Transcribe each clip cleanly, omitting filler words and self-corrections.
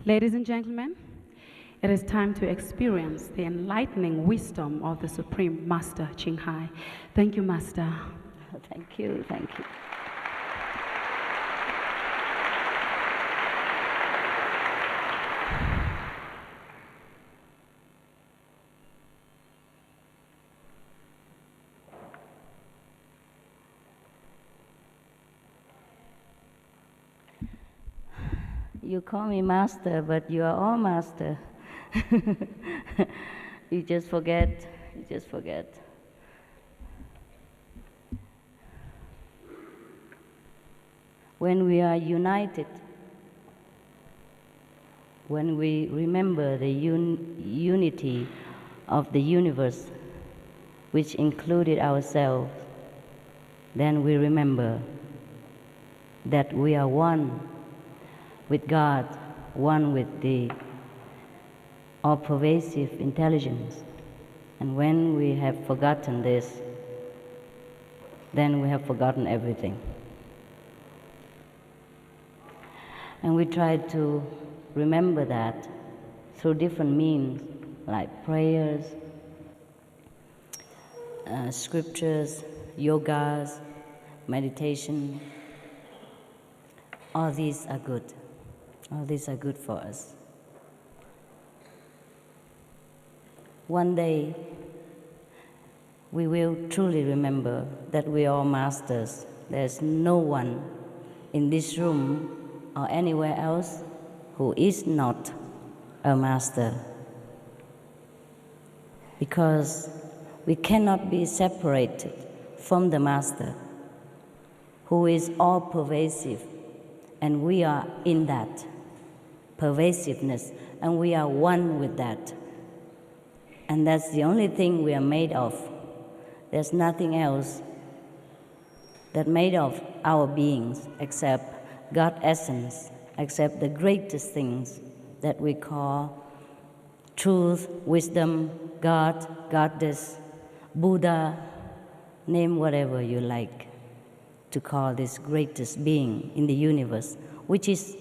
Ladies and gentlemen, it is time to experience the enlightening wisdom of the Supreme Master Ching. Thank you, Master. Thank you, thank you. You call me master, but you are all master. You just forget. When we are united, when we remember the unity of the universe, which included ourselves, then we remember that we are one with God, one with the all-pervasive intelligence. And when we have forgotten this, then we have forgotten everything. And we try to remember that through different means, like prayers, scriptures, yogas, meditation. All these are good. All these are good for us. One day, we will truly remember that we are all masters. There's no one in this room or anywhere else who is not a master. Because we cannot be separated from the Master, who is all-pervasive, and we are in that pervasiveness, and we are one with that. And that's the only thing we are made of. There's nothing else that made of our beings except God's essence, except the greatest things that we call truth, wisdom, God, Goddess, Buddha, name whatever you like to call this greatest being in the universe, which is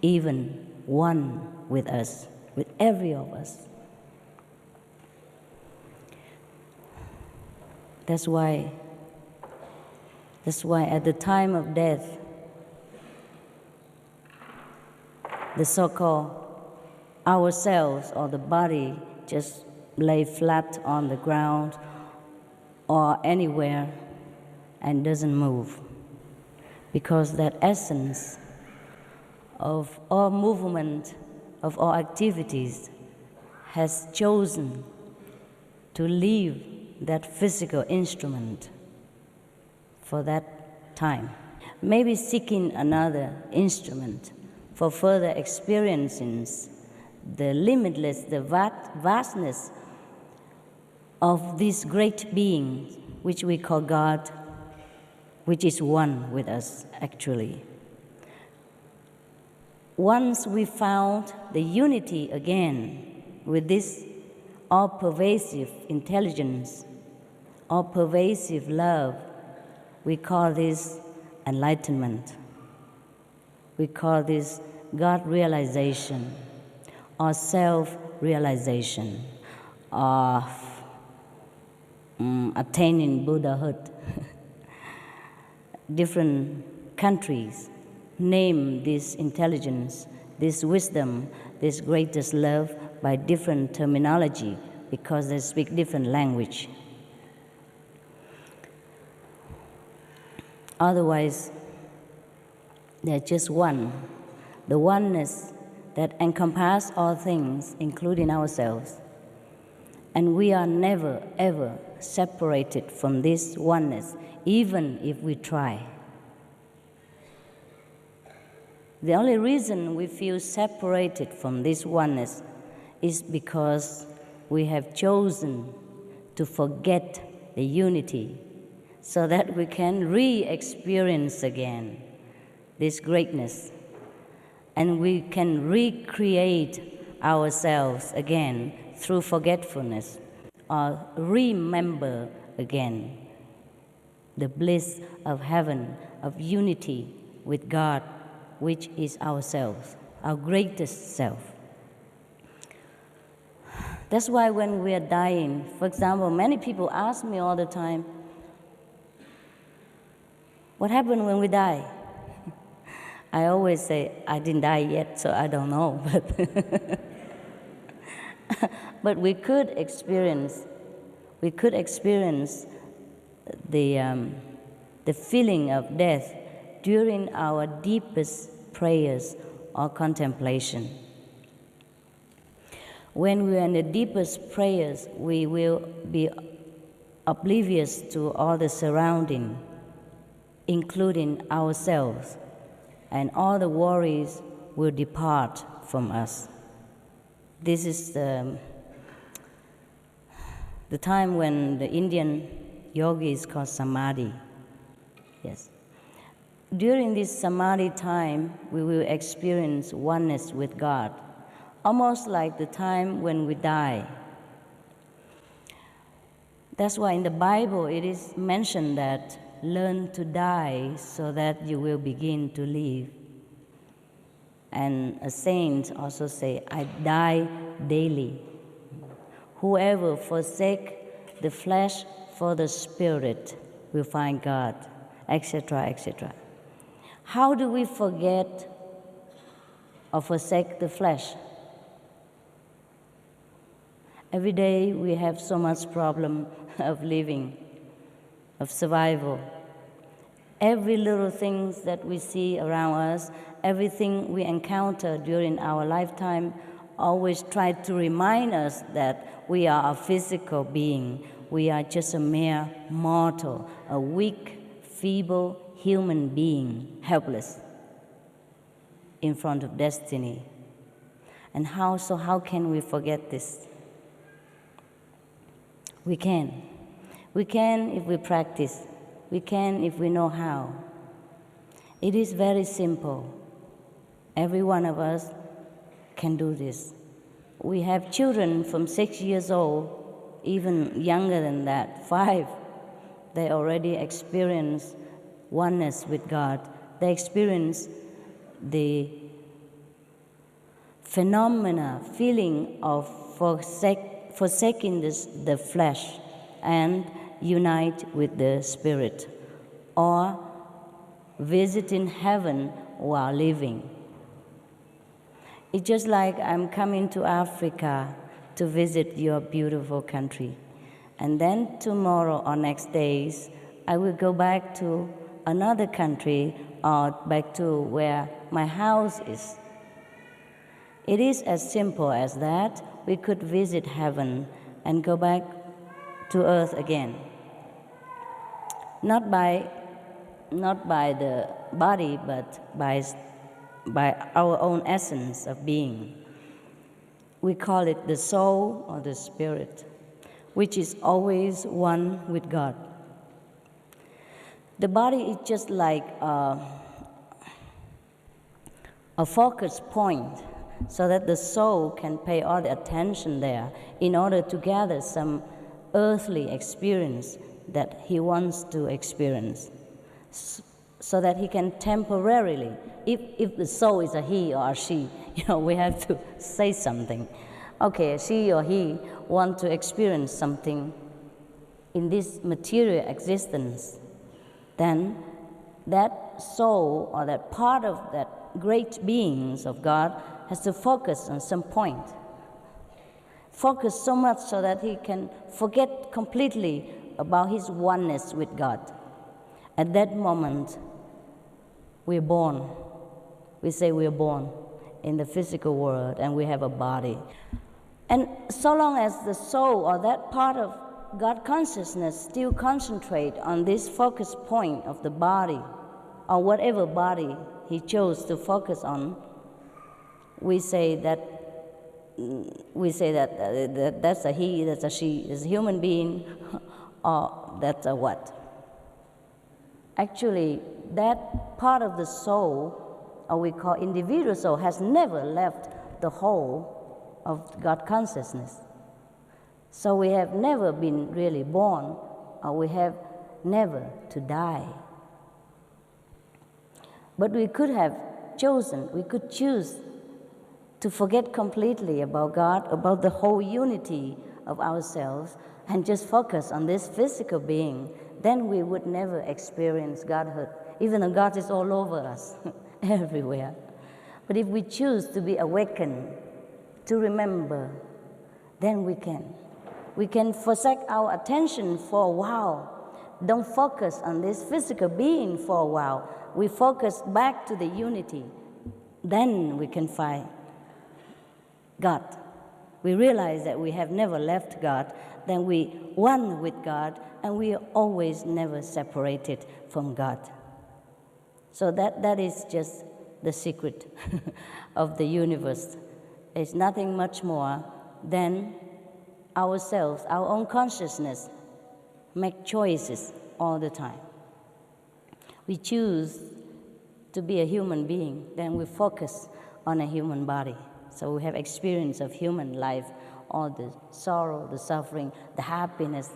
even one with us, with every of us. That's why at the time of death, the so-called ourselves or the body just lay flat on the ground or anywhere and doesn't move. Because that essence of all movement, of all activities, has chosen to leave that physical instrument for that time. Maybe seeking another instrument for further experiencing the limitless, the vastness of this great being, which we call God, which is one with us, actually. Once we found the unity again with this all-pervasive intelligence, all-pervasive love, we call this enlightenment. We call this God realization or self-realization of attaining Buddhahood. Different countries name this intelligence, this wisdom, this greatest love by different terminology because they speak different language. Otherwise, they're just one, the oneness that encompasses all things, including ourselves. And we are never, ever separated from this oneness, even if we try. The only reason we feel separated from this oneness is because we have chosen to forget the unity so that we can re-experience again this greatness, and we can recreate ourselves again through forgetfulness, or remember again the bliss of heaven, of unity with God, which is ourselves. our greatest self. That's why when we are dying, for example, many people ask me all the time, what happened when we die? I always say, I didn't die yet, so I don't know. But we could experience the feeling of death during our deepest prayers or contemplation. When we are in the deepest prayers, we will be oblivious to all the surrounding, including ourselves, and all the worries will depart from us. This is the time when the Indian yogi is called samadhi. Yes. During this samadhi time, we will experience oneness with God, almost like the time when we die. That's why in the Bible it is mentioned that learn to die so that you will begin to live. And a saint also say, I die daily. Whoever forsake the flesh for the spirit will find God, etc., etc. How do we forget or forsake the flesh? Every day we have so much problem of living, of survival. Every little things that we see around us, everything we encounter during our lifetime always try to remind us that we are a physical being. We are just a mere mortal, a weak, feeble human being, helpless in front of destiny. And how can we forget this? We can. We can if we practice. We can if we know how. It is very simple. Every one of us can do this. We have children from 6 years old, even younger than that, 5. They already experience oneness with God. They experience the feeling of forsaking the flesh and unite with the spirit, or visiting heaven while living. It's just like I'm coming to Africa to visit your beautiful country, and then tomorrow or next days I will go back to another country or back to where my house is. It is as simple as that. We could visit heaven and go back to earth again. Not by the body, but by our own essence of being. We call it the soul or the spirit, which is always one with God. The body is just like a focus point, so that the soul can pay all the attention there in order to gather some earthly experience that he wants to experience, so that he can temporarily, if the soul is a he or a she, we have to say something. Okay, she or he want to experience something in this material existence, then that soul or that part of that great beings of God has to focus on some point. Focus so much so that he can forget completely about his oneness with God. At that moment, we're born. We say we're born in the physical world and we have a body. And so long as the soul or that part of God consciousness still concentrate on this focus point of the body, or whatever body he chose to focus on, we say that that's a he, that's a she, is a human being, or that's a what. Actually, that part of the soul, or we call individual soul, has never left the whole of God consciousness. So we have never been really born, or we have never to die. But we could have chosen, we could choose to forget completely about God, about the whole unity of ourselves, and just focus on this physical being, then we would never experience Godhood, even though God is all over us, everywhere. But if we choose to be awakened, to remember, then we can. We can forsake our attention for a while. Don't focus on this physical being for a while. We focus back to the unity. Then we can find God. We realize that we have never left God. Then we one with God, and we are always never separated from God. So that is just the secret of the universe. It's nothing much more than ourselves, our own consciousness, make choices all the time. We choose to be a human being, then we focus on a human body. So we have experience of human life, all the sorrow, the suffering, the happiness,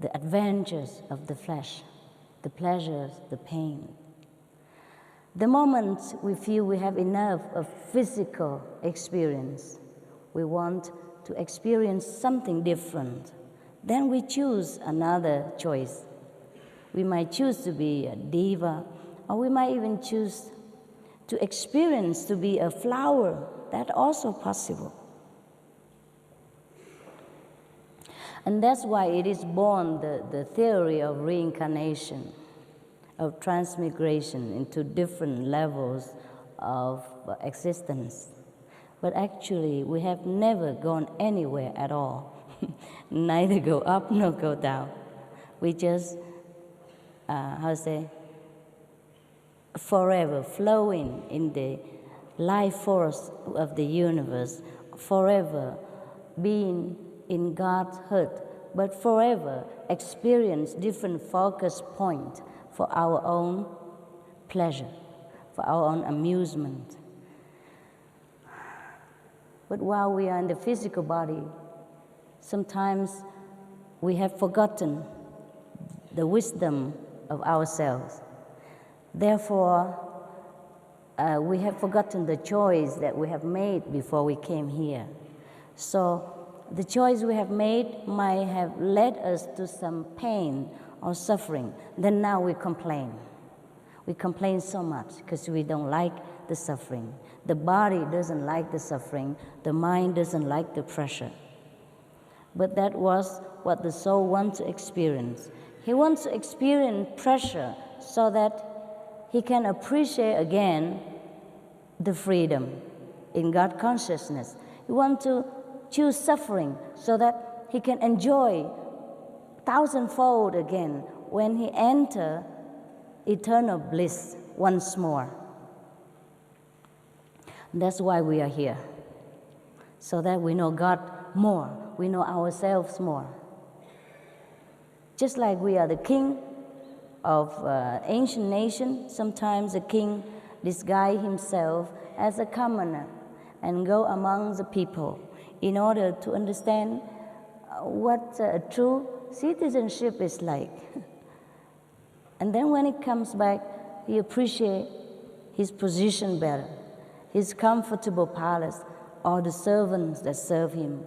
the adventures of the flesh, the pleasures, the pain. The moment we feel we have enough of physical experience, we want to experience something different, then we choose another choice. We might choose to be a diva, or we might even choose to experience to be a flower. That's also possible. And that's why it is born the theory of reincarnation, of transmigration into different levels of existence. But actually, we have never gone anywhere at all. Neither go up nor go down. We just, forever flowing in the life force of the universe, forever being in Godhood, but forever experience different focus points for our own pleasure, for our own amusement. But while we are in the physical body, sometimes we have forgotten the wisdom of ourselves. Therefore, we have forgotten the choice that we have made before we came here. So the choice we have made might have led us to some pain or suffering. Then now we complain. We complain so much because we don't like the suffering. The body doesn't like the suffering. The mind doesn't like the pressure. But that was what the soul wants to experience. He wants to experience pressure so that he can appreciate again the freedom in God consciousness. He wants to choose suffering so that he can enjoy thousandfold again when he enters eternal bliss once more. That's why we are here, so that we know God more, we know ourselves more. Just like we are the king of ancient nation, sometimes a king disguise himself as a commoner and go among the people in order to understand what true citizenship is like. And then when he comes back, he appreciates his position better, his comfortable palace, or the servants that serve him,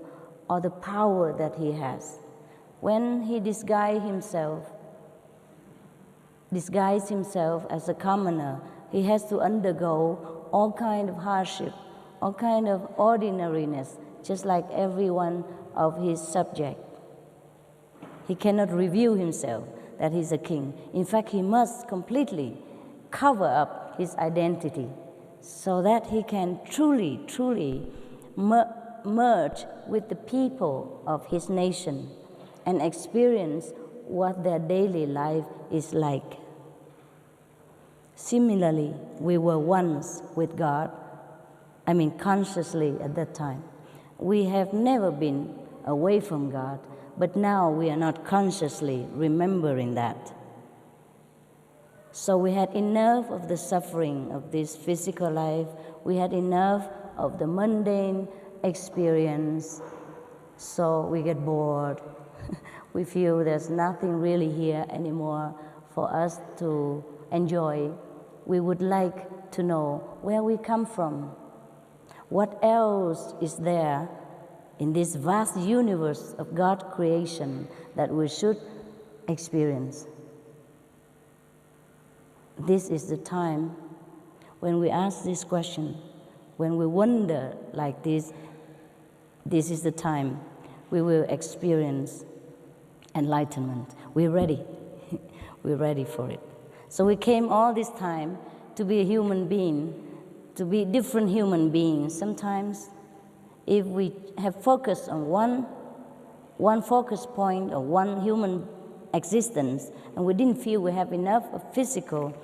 or the power that he has. When he disguises himself as a commoner, he has to undergo all kind of hardship, all kind of ordinariness, just like every one of his subjects. He cannot reveal himself that he's a king. In fact, he must completely cover up his identity so that he can truly merge with the people of his nation and experience what their daily life is like. Similarly, we were once with God, consciously at that time. We have never been away from God, but now we are not consciously remembering that. So we had enough of the suffering of this physical life. We had enough of the mundane experience. So we get bored. We feel there's nothing really here anymore for us to enjoy. We would like to know where we come from. What else is there in this vast universe of God creation that we should experience? This is the time when we ask this question, when we wonder like this is the time we will experience enlightenment. We're ready. We're ready for it. So we came all this time to be a human being, to be different human beings. Sometimes if we have focused on one focus point or one human existence, and we didn't feel we have enough of physical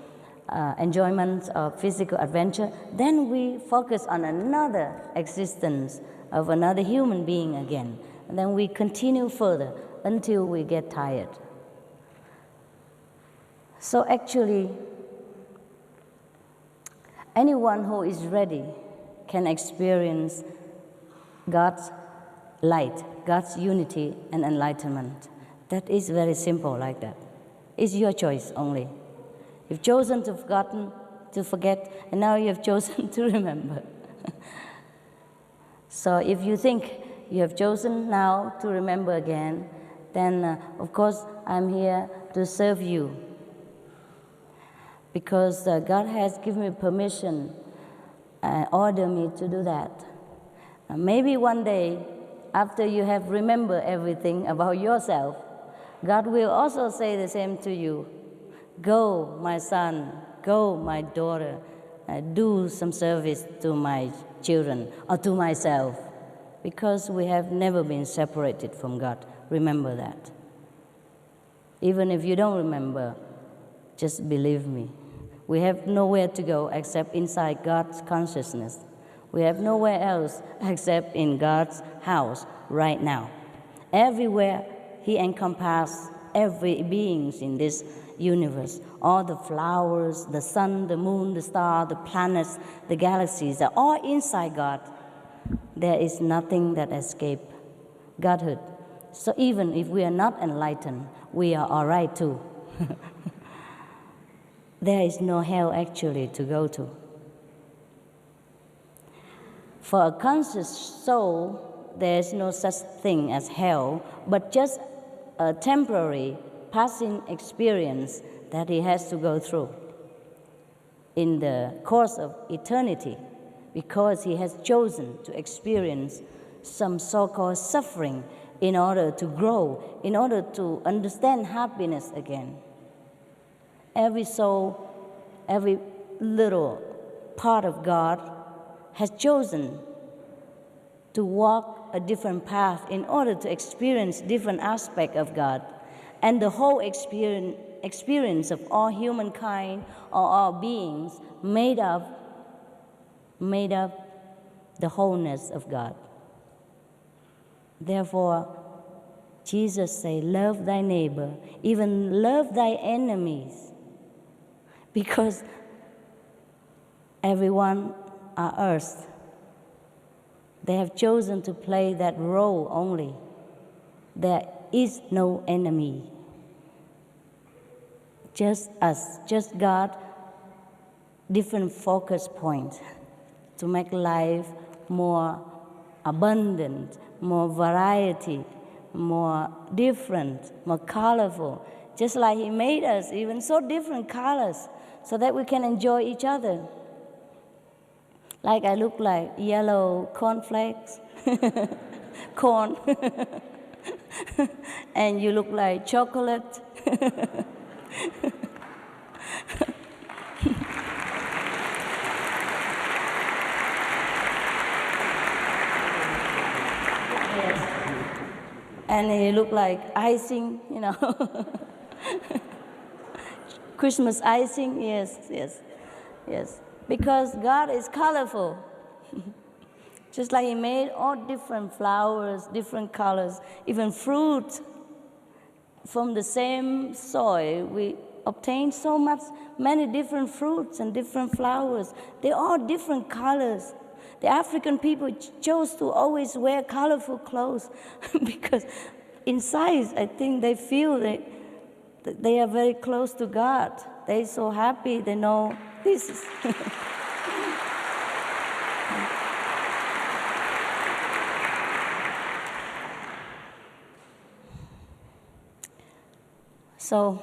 enjoyment or physical adventure, then we focus on another existence of another human being again. And then we continue further until we get tired. So actually, anyone who is ready can experience God's light, God's unity and enlightenment. That is very simple like that. It's your choice only. You've chosen to forgotten, to forget, and now you have chosen to remember. So if you think you have chosen now to remember again, then of course I'm here to serve you. Because God has given me permission and ordered me to do that. Maybe one day, after you have remembered everything about yourself, God will also say the same to you. Go, my son, go, my daughter, do some service to my children or to myself, because we have never been separated from God. Remember that. Even if you don't remember, just believe me. We have nowhere to go except inside God's consciousness. We have nowhere else except in God's house right now. Everywhere He encompasses every being in this universe. All the flowers, the sun, the moon, the star, the planets, the galaxies are all inside God. There is nothing that escapes Godhood. So even if we are not enlightened, we are all right too. There is no hell actually to go to. For a conscious soul, there is no such thing as hell, but just a temporary passing experience that he has to go through in the course of eternity, because he has chosen to experience some so-called suffering in order to grow, in order to understand happiness again. Every soul, every little part of God has chosen to walk a different path in order to experience different aspects of God. And the whole experience of all humankind or all beings made up the wholeness of God. Therefore, Jesus said, love thy neighbor, even love thy enemies, because everyone on earth, they have chosen to play that role only. There is no enemy. Just us, just God, different focus points to make life more abundant, more variety, more different, more colorful. Just like He made us, even so different colors, so that we can enjoy each other. Like I look like yellow cornflakes, corn, and you look like chocolate. And he looked like icing, you know. Christmas icing, yes. Because God is colorful. Just like He made all different flowers, different colors, even fruit. From the same soil, we obtain many different fruits and different flowers. They're all different colors. The African people chose to always wear colorful clothes because inside, I think they feel that they are very close to God. They're so happy, they know this is... So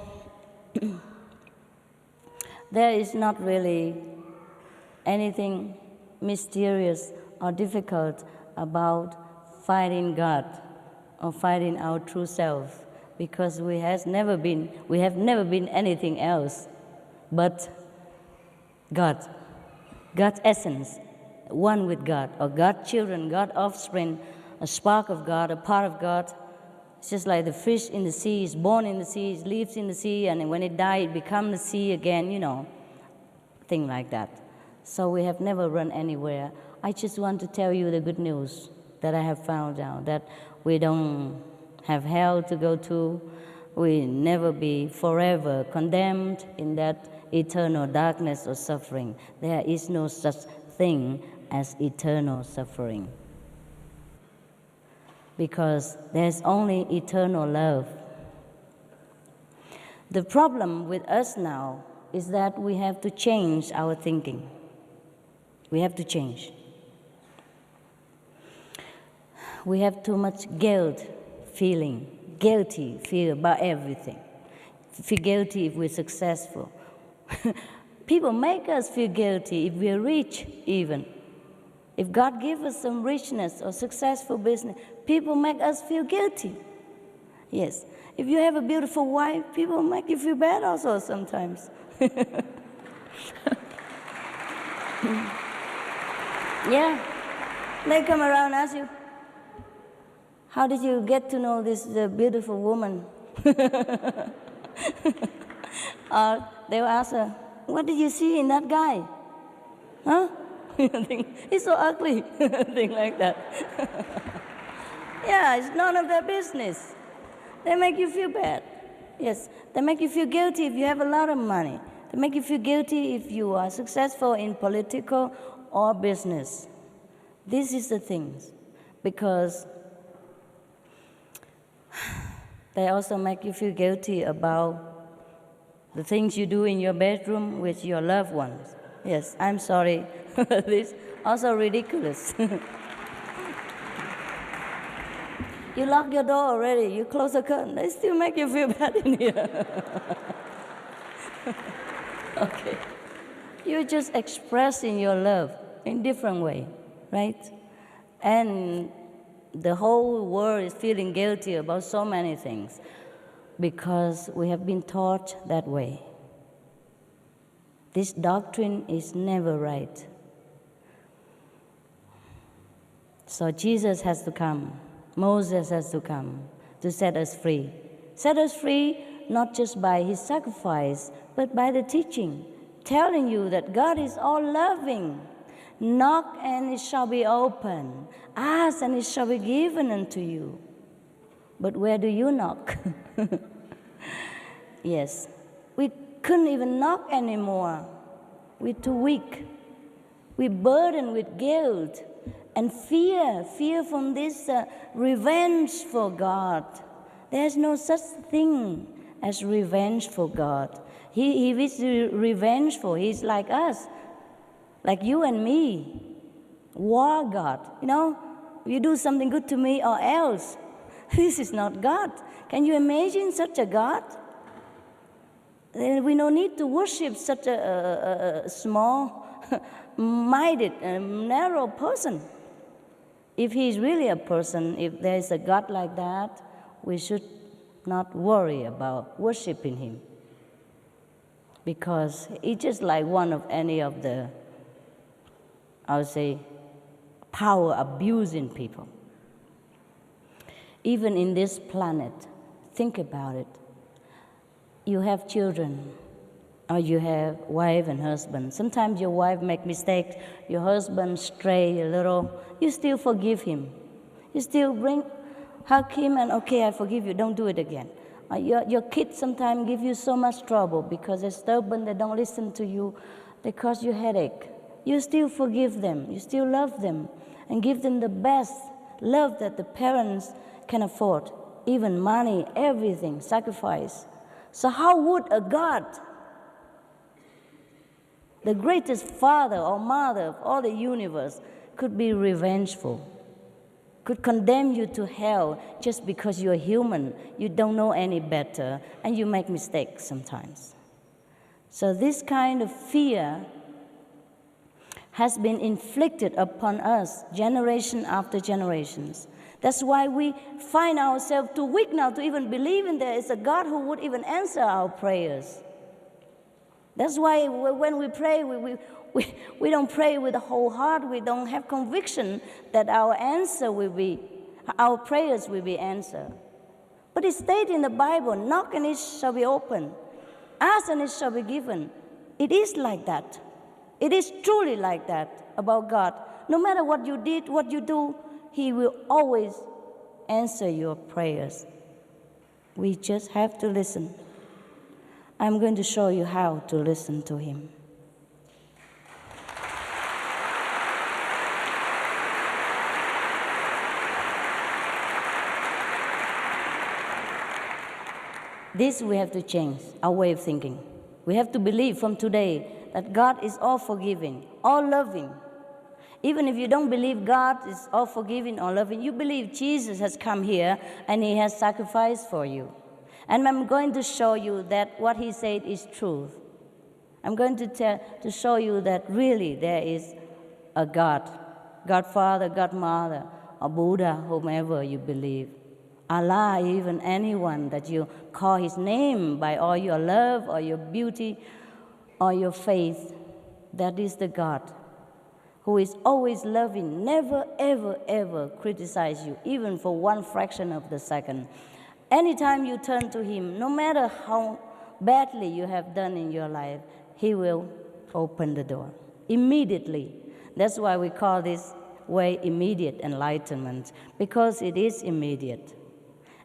there is not really anything mysterious or difficult about finding God or finding our true self, because we have never been anything else but God, God's essence, one with God, or God's children, God's offspring, a spark of God, a part of God. It's just like the fish in the sea is born in the sea, it lives in the sea, and when it dies, it becomes the sea again, thing like that. So we have never run anywhere. I just want to tell you the good news that I have found out, that we don't have hell to go to. We never be forever condemned in that eternal darkness or suffering. There is no such thing as eternal suffering, because there's only eternal love. The problem with us now is that we have to change our thinking. We have to change. We have too much guilty feel about everything. Feel guilty if we're successful. People make us feel guilty if we're rich even. If God gives us some richness or successful business, people make us feel guilty. Yes. If you have a beautiful wife, people make you feel bad also sometimes. Yeah. They come around and ask you, how did you get to know this beautiful woman? Or they will ask her, what did you see in that guy? Huh? He's so ugly. Thing like that. Yeah, it's none of their business. They make you feel bad. Yes, they make you feel guilty if you have a lot of money. They make you feel guilty if you are successful in political or business. This is the things, because they also make you feel guilty about the things you do in your bedroom with your loved ones. Yes, I'm sorry. This is also ridiculous. You lock your door already, you close the curtain, they still make you feel bad in here. Okay. You're just expressing your love in different way, right? And the whole world is feeling guilty about so many things because we have been taught that way. This doctrine is never right. So Jesus has to come. Moses has to come to set us free. Set us free not just by his sacrifice, but by the teaching, telling you that God is all loving. Knock and it shall be opened. Ask and it shall be given unto you. But where do you knock? Yes, we couldn't even knock anymore. We're too weak. We're burdened with guilt and fear from this revenge for God. There's no such thing as revenge for God. He is revengeful. He's like us, like you and me. War God. You do something good to me or else. This is not God. Can you imagine such a God? We don't need to worship such a small-minded, narrow person. If he is really a person, if there is a God like that, we should not worry about worshiping him. Because it's just like one of any of the, I would say, power abusing people. Even in this planet, think about it. You have children, or you have wife and husband. Sometimes your wife make mistakes, your husband stray a little. You still forgive him. You still hug him and, okay, I forgive you, don't do it again. Your kids sometimes give you so much trouble because they're stubborn, they don't listen to you, they cause you headache. You still forgive them, you still love them, and give them the best love that the parents can afford. Even money, everything, sacrifice. So how would a God, the greatest father or mother of all the universe, could be revengeful? could condemn you to hell just because you're human, you don't know any better, and you make mistakes sometimes. So this kind of fear has been inflicted upon us generation after generations. That's why we find ourselves too weak now to even believe in there is a God who would even answer our prayers. That's why when we pray, we don't pray with the whole heart. We don't have conviction that our prayers will be answered. But it states in the Bible, knock and it shall be opened. Ask and it shall be given. It is like that. It is truly like that about God. No matter what you did, what you do, He will always answer your prayers. We just have to listen. I'm going to show you how to listen to Him. This we have to change, our way of thinking. We have to believe from today that God is all forgiving, all loving. Even if you don't believe God is all forgiving or loving, you believe Jesus has come here and He has sacrificed for you. And I'm going to show you that what He said is truth. I'm going to show you that really there is a God, God Father, God Mother, or Buddha, whomever you believe. Allah, even anyone that you call His name by all your love or your beauty or your faith, that is the God who is always loving, never, ever, ever criticize you, even for one fraction of the second. Anytime you turn to Him, no matter how badly you have done in your life, He will open the door immediately. That's why we call this way immediate enlightenment, because it is immediate.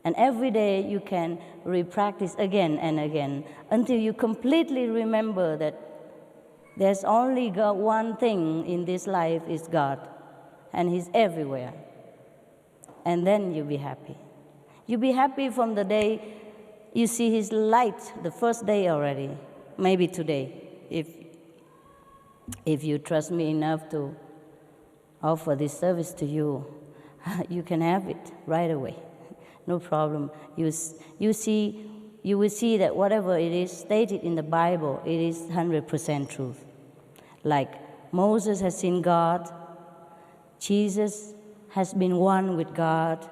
And every day you can re-practice again and again until you completely remember that there's only one thing in this life is God, and He's everywhere. And then you'll be happy. You'll be happy from the day you see His light, the first day already, maybe today, if you trust me enough to offer this service to you, you can have it right away. No problem. You will see that whatever it is stated in the Bible, it is 100% truth. Like Moses has seen God, Jesus has been one with God,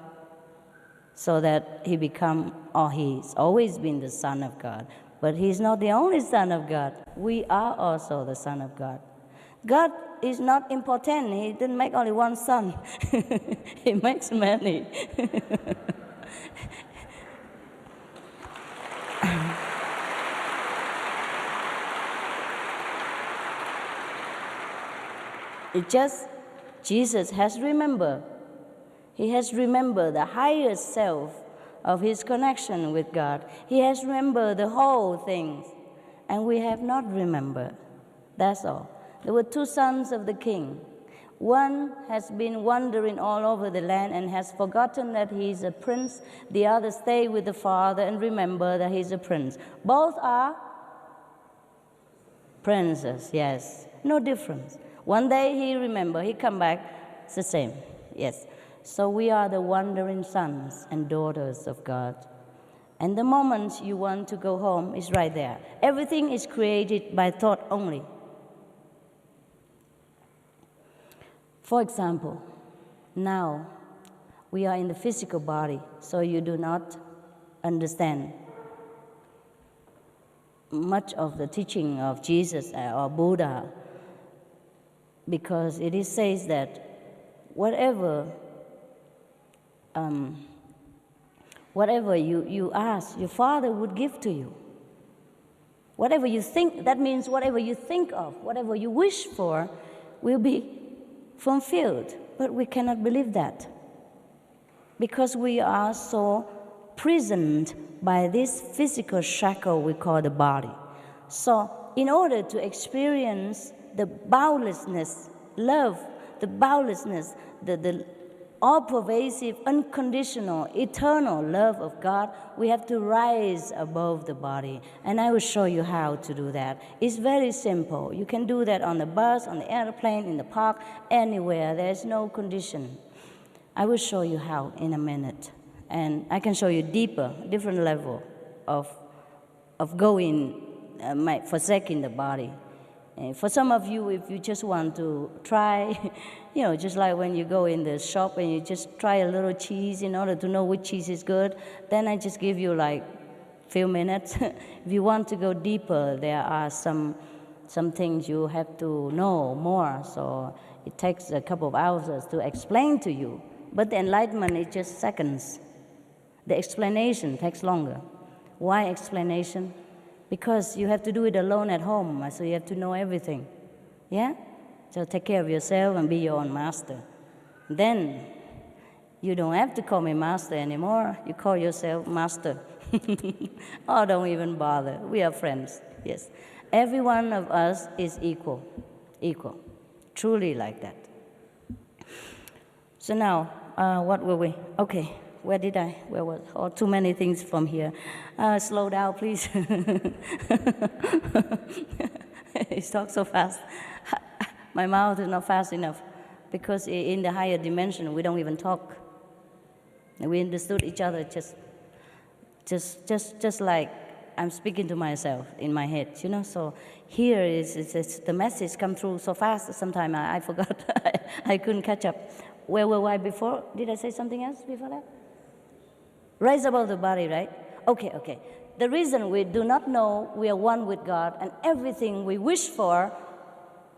so that he's always been the Son of God. But He's not the only Son of God. We are also the Son of God. God is not important. He didn't make only one son. He makes many. It just, Jesus has remembered. He has remembered the higher self of His connection with God. He has remembered the whole thing, and we have not remembered. That's all. There were two sons of the king. One has been wandering all over the land and has forgotten that he is a prince. The other stayed with the father and remember that he's a prince. Both are princes, yes. No difference. One day he remember, he come back, it's the same, yes. So we are the wandering sons and daughters of God. And the moment you want to go home is right there. Everything is created by thought only. For example, now we are in the physical body, so you do not understand much of the teaching of Jesus or Buddha, because it says that whatever you ask, your Father would give to you. Whatever you think, that means whatever you think of, whatever you wish for, will be fulfilled. But we cannot believe that, because we are so prisoned by this physical shackle we call the body. So in order to experience the boundlessness, love, the boundlessness, the all-pervasive, unconditional, eternal love of God, we have to rise above the body. And I will show you how to do that. It's very simple. You can do that on the bus, on the airplane, in the park, anywhere. There's no condition. I will show you how in a minute. And I can show you deeper, different level of going, forsaking the body. For some of you, if you just want to try, just like when you go in the shop and you just try a little cheese in order to know which cheese is good, then I just give you like few minutes. If you want to go deeper, there are some things you have to know more, so it takes a couple of hours to explain to you. But the enlightenment is just seconds. The explanation takes longer. Why explanation? Because you have to do it alone at home, so you have to know everything. Yeah? So take care of yourself and be your own master. Then you don't have to call me master anymore. You call yourself master. Or don't even bother. We are friends. Yes. Every one of us is equal. Equal. Truly like that. So now, what were we? Okay. Where was? Oh, too many things from here. Slow down, please. He talks so fast. My mouth is not fast enough because in the higher dimension we don't even talk. We understood each other just like I'm speaking to myself in my head, So here is the message come through so fast. Sometimes I forgot. I couldn't catch up. Where were I before? Did I say something else before that? Rise above the body, right? Okay. The reason we do not know we are one with God and everything we wish for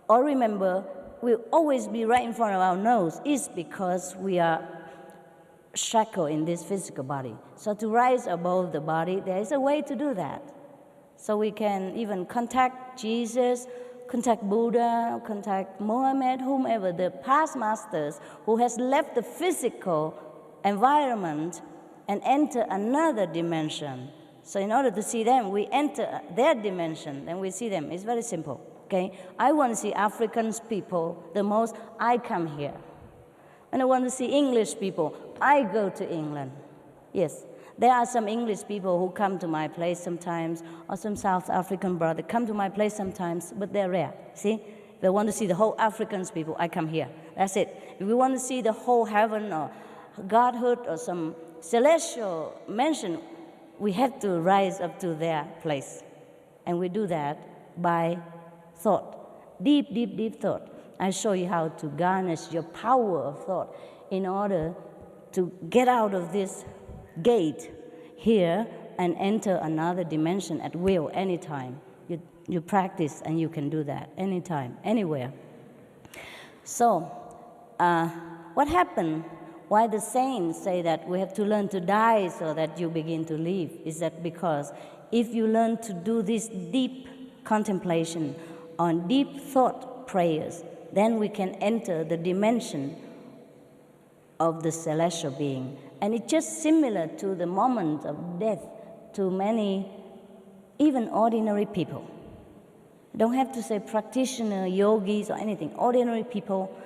or remember will always be right in front of our nose is because we are shackled in this physical body. So to rise above the body, there is a way to do that. So we can even contact Jesus, contact Buddha, contact Mohammed, whomever, the past masters who has left the physical environment and enter another dimension. So in order to see them, we enter their dimension, then we see them. It's very simple, okay? I want to see African people the most, I come here. When I want to see English people, I go to England. Yes, there are some English people who come to my place sometimes, or some South African brother come to my place sometimes, but they're rare, see? If I want to see the whole Africans people, I come here. That's it. If we want to see the whole heaven or godhood or some celestial mansion, we have to rise up to their place. And we do that by thought, deep thought. I show you how to garnish your power of thought in order to get out of this gate here and enter another dimension at will anytime. You practice and you can do that anytime, anywhere. So, what happened? Why the saints say that we have to learn to die so that you begin to live? Is that because if you learn to do this deep contemplation on deep thought prayers, then we can enter the dimension of the celestial being. And it's just similar to the moment of death to many, even ordinary people. You don't have to say practitioner, yogis, or anything. Ordinary people,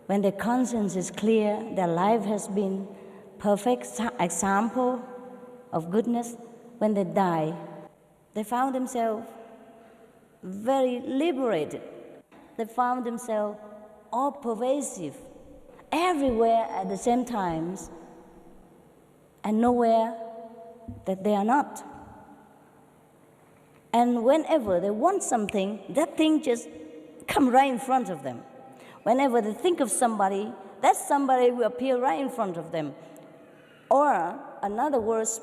when their conscience is clear, their life has been perfect example of goodness, when they die, they found themselves very liberated. They found themselves all pervasive, everywhere at the same times, and nowhere that they are not. And whenever they want something, that thing just comes right in front of them. Whenever they think of somebody, that somebody will appear right in front of them. Or, in other words,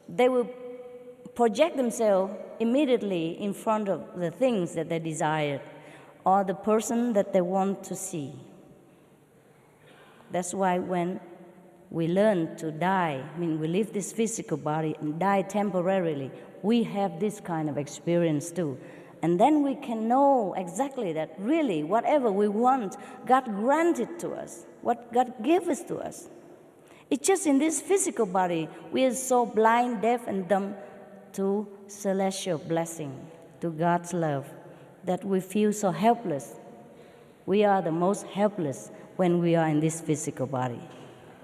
they will project themselves immediately in front of the things that they desire or the person that they want to see. That's why when we learn to die, we leave this physical body and die temporarily, we have this kind of experience too. And then we can know exactly that really whatever we want, God granted to us, what God gave us to us. It's just in this physical body, we are so blind, deaf, and dumb to celestial blessing, to God's love, that we feel so helpless. We are the most helpless when we are in this physical body.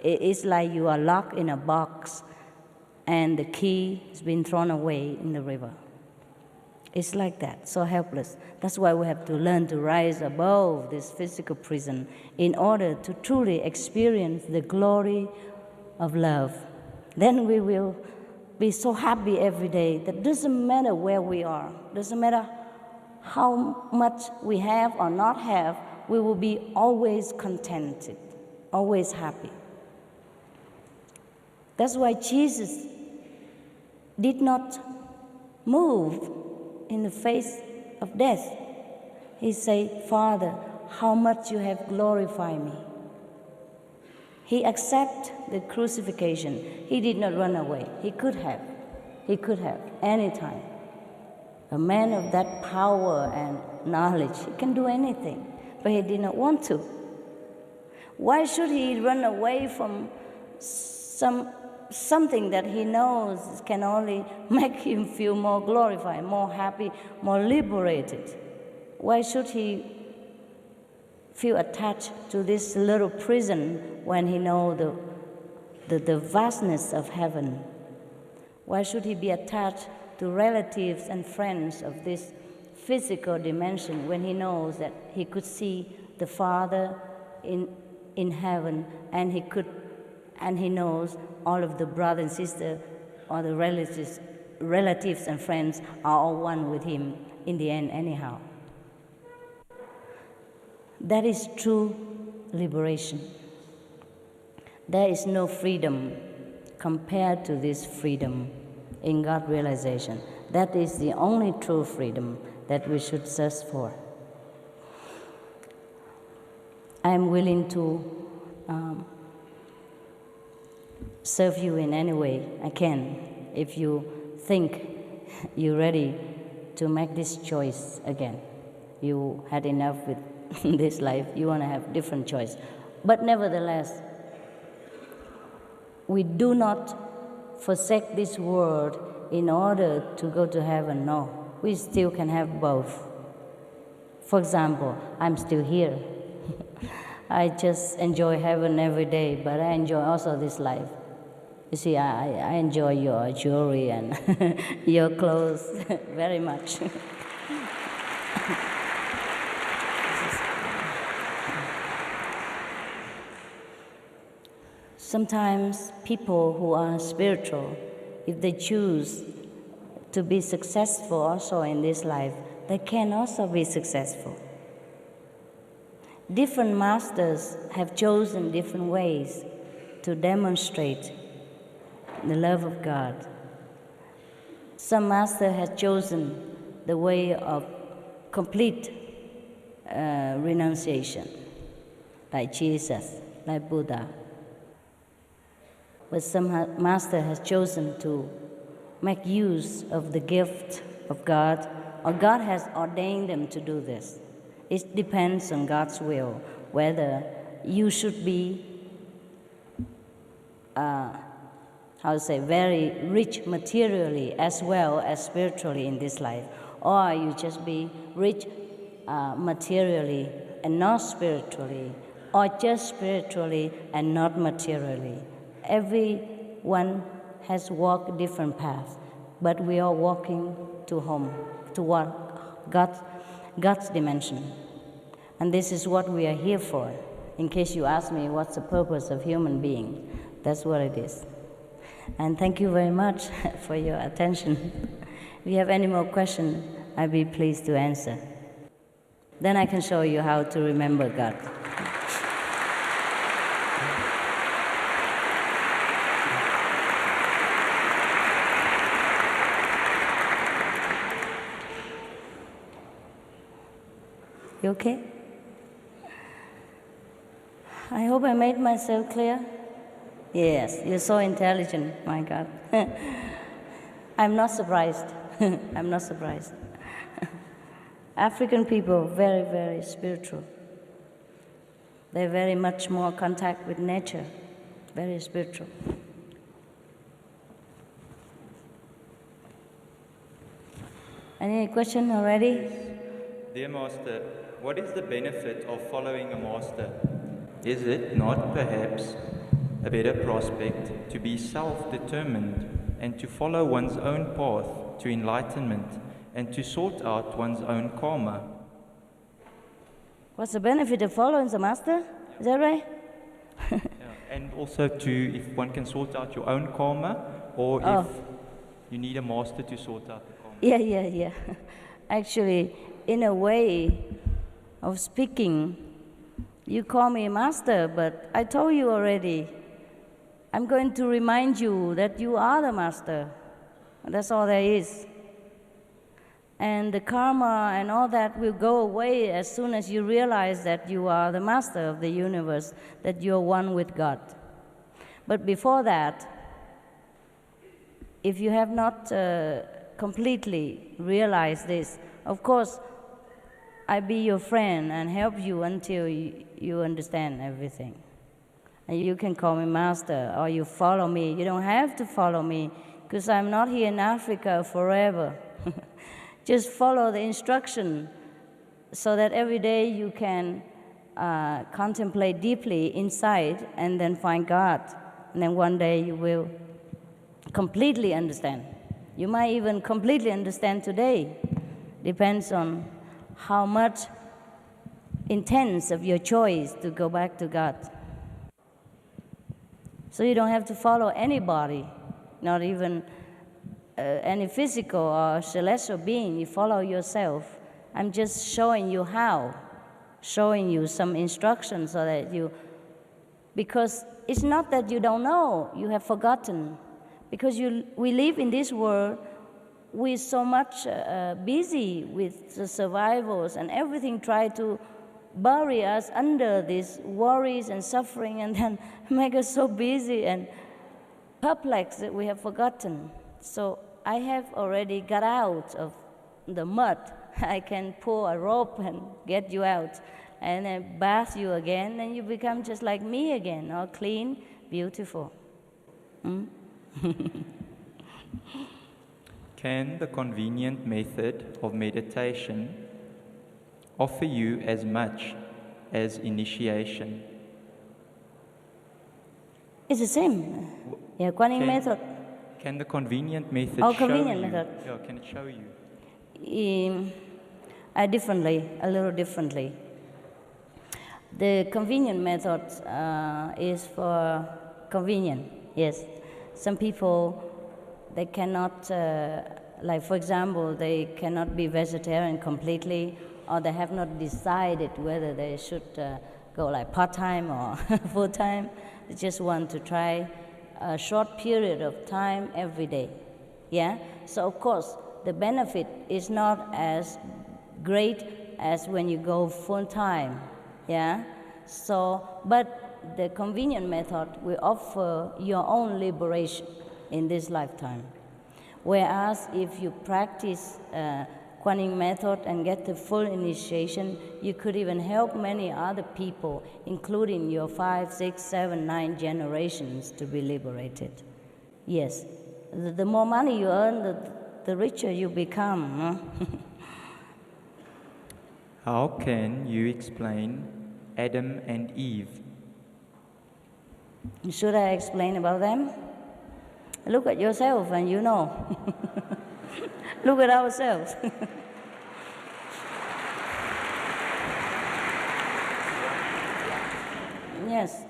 It's like you are locked in a box and the key has been thrown away in the river. It's like that, so helpless. That's why we have to learn to rise above this physical prison in order to truly experience the glory of love. Then we will be so happy every day that doesn't matter where we are, doesn't matter how much we have or not have, we will be always contented, always happy. That's why Jesus did not move in the face of death. He said, Father, how much you have glorified me. He accepted the crucifixion. He did not run away. He could have. He could have, anytime. A man of that power and knowledge, he can do anything, but he did not want to. Why should he run away from something that he knows can only make him feel more glorified, more happy, more liberated? Why should he feel attached to this little prison when he knows the vastness of heaven? Why should he be attached to relatives and friends of this physical dimension when he knows that he could see the Father in heaven, and he knows all of the brothers and sisters or the relatives and friends are all one with him in the end anyhow? That is true liberation. There is no freedom compared to this freedom in God realization. That is the only true freedom that we should search for. I am willing to serve you in any way I can if you think you're ready to make this choice again. You had enough with this life, you want to have different choice. But nevertheless, we do not forsake this world in order to go to heaven. No, we still can have both. For example, I'm still here. I just enjoy heaven every day, but I enjoy also this life. You see, I enjoy your jewelry and your clothes very much. Sometimes people who are spiritual, if they choose to be successful also in this life, they can also be successful. Different masters have chosen different ways to demonstrate the love of God. Some master has chosen the way of complete renunciation, like Jesus, like Buddha. But some master has chosen to make use of the gift of God, or God has ordained them to do this. It depends on God's will, whether you should be, very rich materially as well as spiritually in this life, or you just be rich materially and not spiritually, or just spiritually and not materially. Everyone has walked different paths, but we are walking to home, toward God's dimension. And this is what we are here for. In case you ask me what's the purpose of human being, that's what it is. And thank you very much for your attention. If you have any more questions, I'd be pleased to answer. Then I can show you how to remember God. You okay? I hope I made myself clear. Yes, you're so intelligent, my God. I'm not surprised. I'm not surprised. African people, very, very spiritual. They're very much more contact with nature, very spiritual. Any question already? Dear Master, what is the benefit of following a master? Is it not perhaps a better prospect to be self-determined and to follow one's own path to enlightenment and to sort out one's own karma. What's the benefit of following the master? Is that right? Yeah, and also if one can sort out your own karma, or if you need a master to sort out the karma. Yeah. Actually, in a way of speaking, you call me master, but I told you already, I'm going to remind you that you are the master. That's all there is. And the karma and all that will go away as soon as you realize that you are the master of the universe, that you're one with God. But before that, if you have not completely realized this, of course, I be your friend and help you until you understand everything. And you can call me master, or you follow me. You don't have to follow me, because I'm not here in Africa forever. Just follow the instruction so that every day you can contemplate deeply inside and then find God. And then one day you will completely understand. You might even completely understand today. Depends on how much intense of your choice to go back to God. So you don't have to follow anybody, not even any physical or celestial being. You follow yourself. I'm just showing you how, showing you some instructions so that because it's not that you don't know, you have forgotten. Because we live in this world, we're so much busy with the survivals and everything, try to bury us under these worries and suffering, and then make us so busy and perplexed that we have forgotten. So I have already got out of the mud. I can pull a rope and get you out, and then bath you again, and you become just like me again, all clean, beautiful. Can the convenient method of meditation offer you as much as initiation? It's the same. Yeah, Guanyin method. Can the convenient method Oh, show convenient you? method. Yeah, can it show you? Differently, a little differently. The convenient method is for convenient, yes. Some people, they cannot, like for example, they cannot be vegetarian completely, or they have not decided whether they should go like part-time or full-time. They just want to try a short period of time every day. Yeah? So of course, the benefit is not as great as when you go full-time. Yeah? So, but the convenient method will offer your own liberation in this lifetime. Whereas if you practice Guanyin method and get the full initiation, you could even help many other people, including your 5, 6, 7, 9 generations to be liberated. Yes, the more money you earn, the richer you become. Huh? How can you explain Adam and Eve? Should I explain about them? Look at yourself and you know. Look at ourselves. Yes.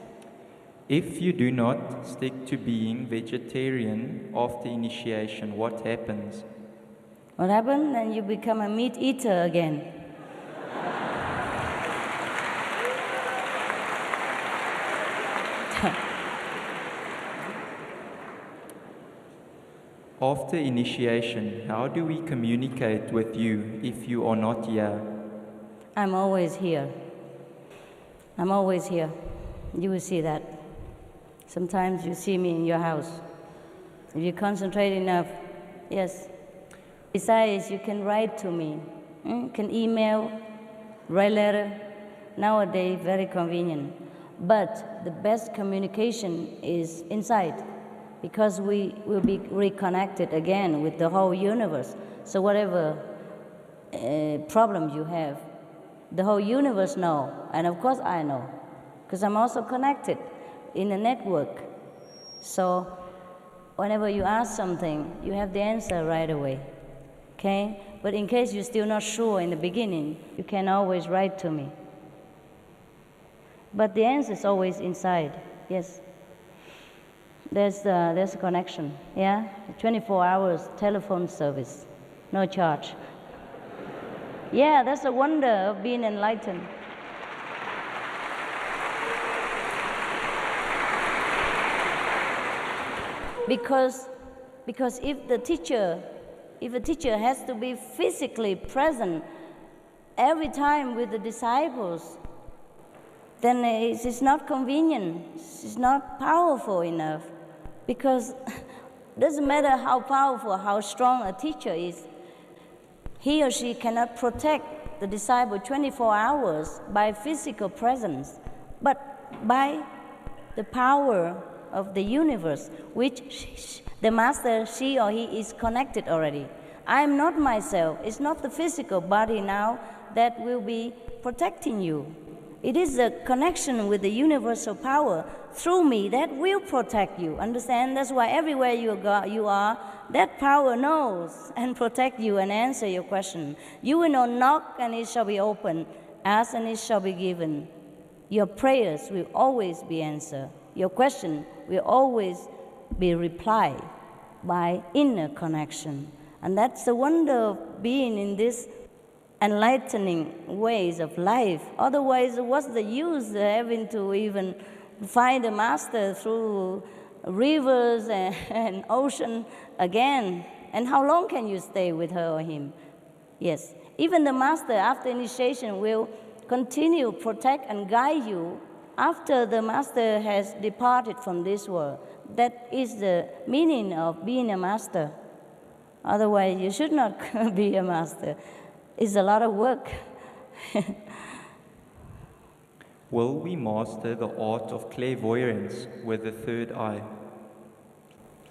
If you do not stick to being vegetarian after initiation, what happens? What happened? Then you become a meat eater again. After initiation, how do we communicate with you if you are not here? I'm always here. I'm always here. You will see that. Sometimes you see me in your house. If you concentrate enough, yes. Besides, you can write to me. You can email, write letter. Nowadays, very convenient. But the best communication is inside, because we will be reconnected again with the whole universe. So whatever problem you have, the whole universe knows, and of course I know, because I'm also connected in a network. So whenever you ask something, you have the answer right away. Okay? But in case you're still not sure in the beginning, you can always write to me. But the answer is always inside, yes. There's a connection, yeah? 24 hours telephone service, no charge. Yeah, that's a wonder of being enlightened. Because if the teacher has to be physically present every time with the disciples, then it's not convenient, it's not powerful enough. Because it doesn't matter how powerful, how strong a teacher is, he or she cannot protect the disciple 24 hours by physical presence, but by the power of the universe, which the master, she or he, is connected already. I am not myself. It's not the physical body now that will be protecting you. It is a connection with the universal power through me that will protect you. Understand? That's why everywhere you are, that power knows and protect you and answer your question. You will not knock and it shall be opened. Ask and it shall be given. Your prayers will always be answered. Your question will always be replied by inner connection. And that's the wonder of being in this enlightening ways of life. Otherwise, what's the use having to even find a master through rivers and ocean again? And how long can you stay with her or him? Yes, even the master after initiation will continue, protect and guide you after the master has departed from this world. That is the meaning of being a master. Otherwise, you should not be a master. It's a lot of work. Will we master the art of clairvoyance with the third eye?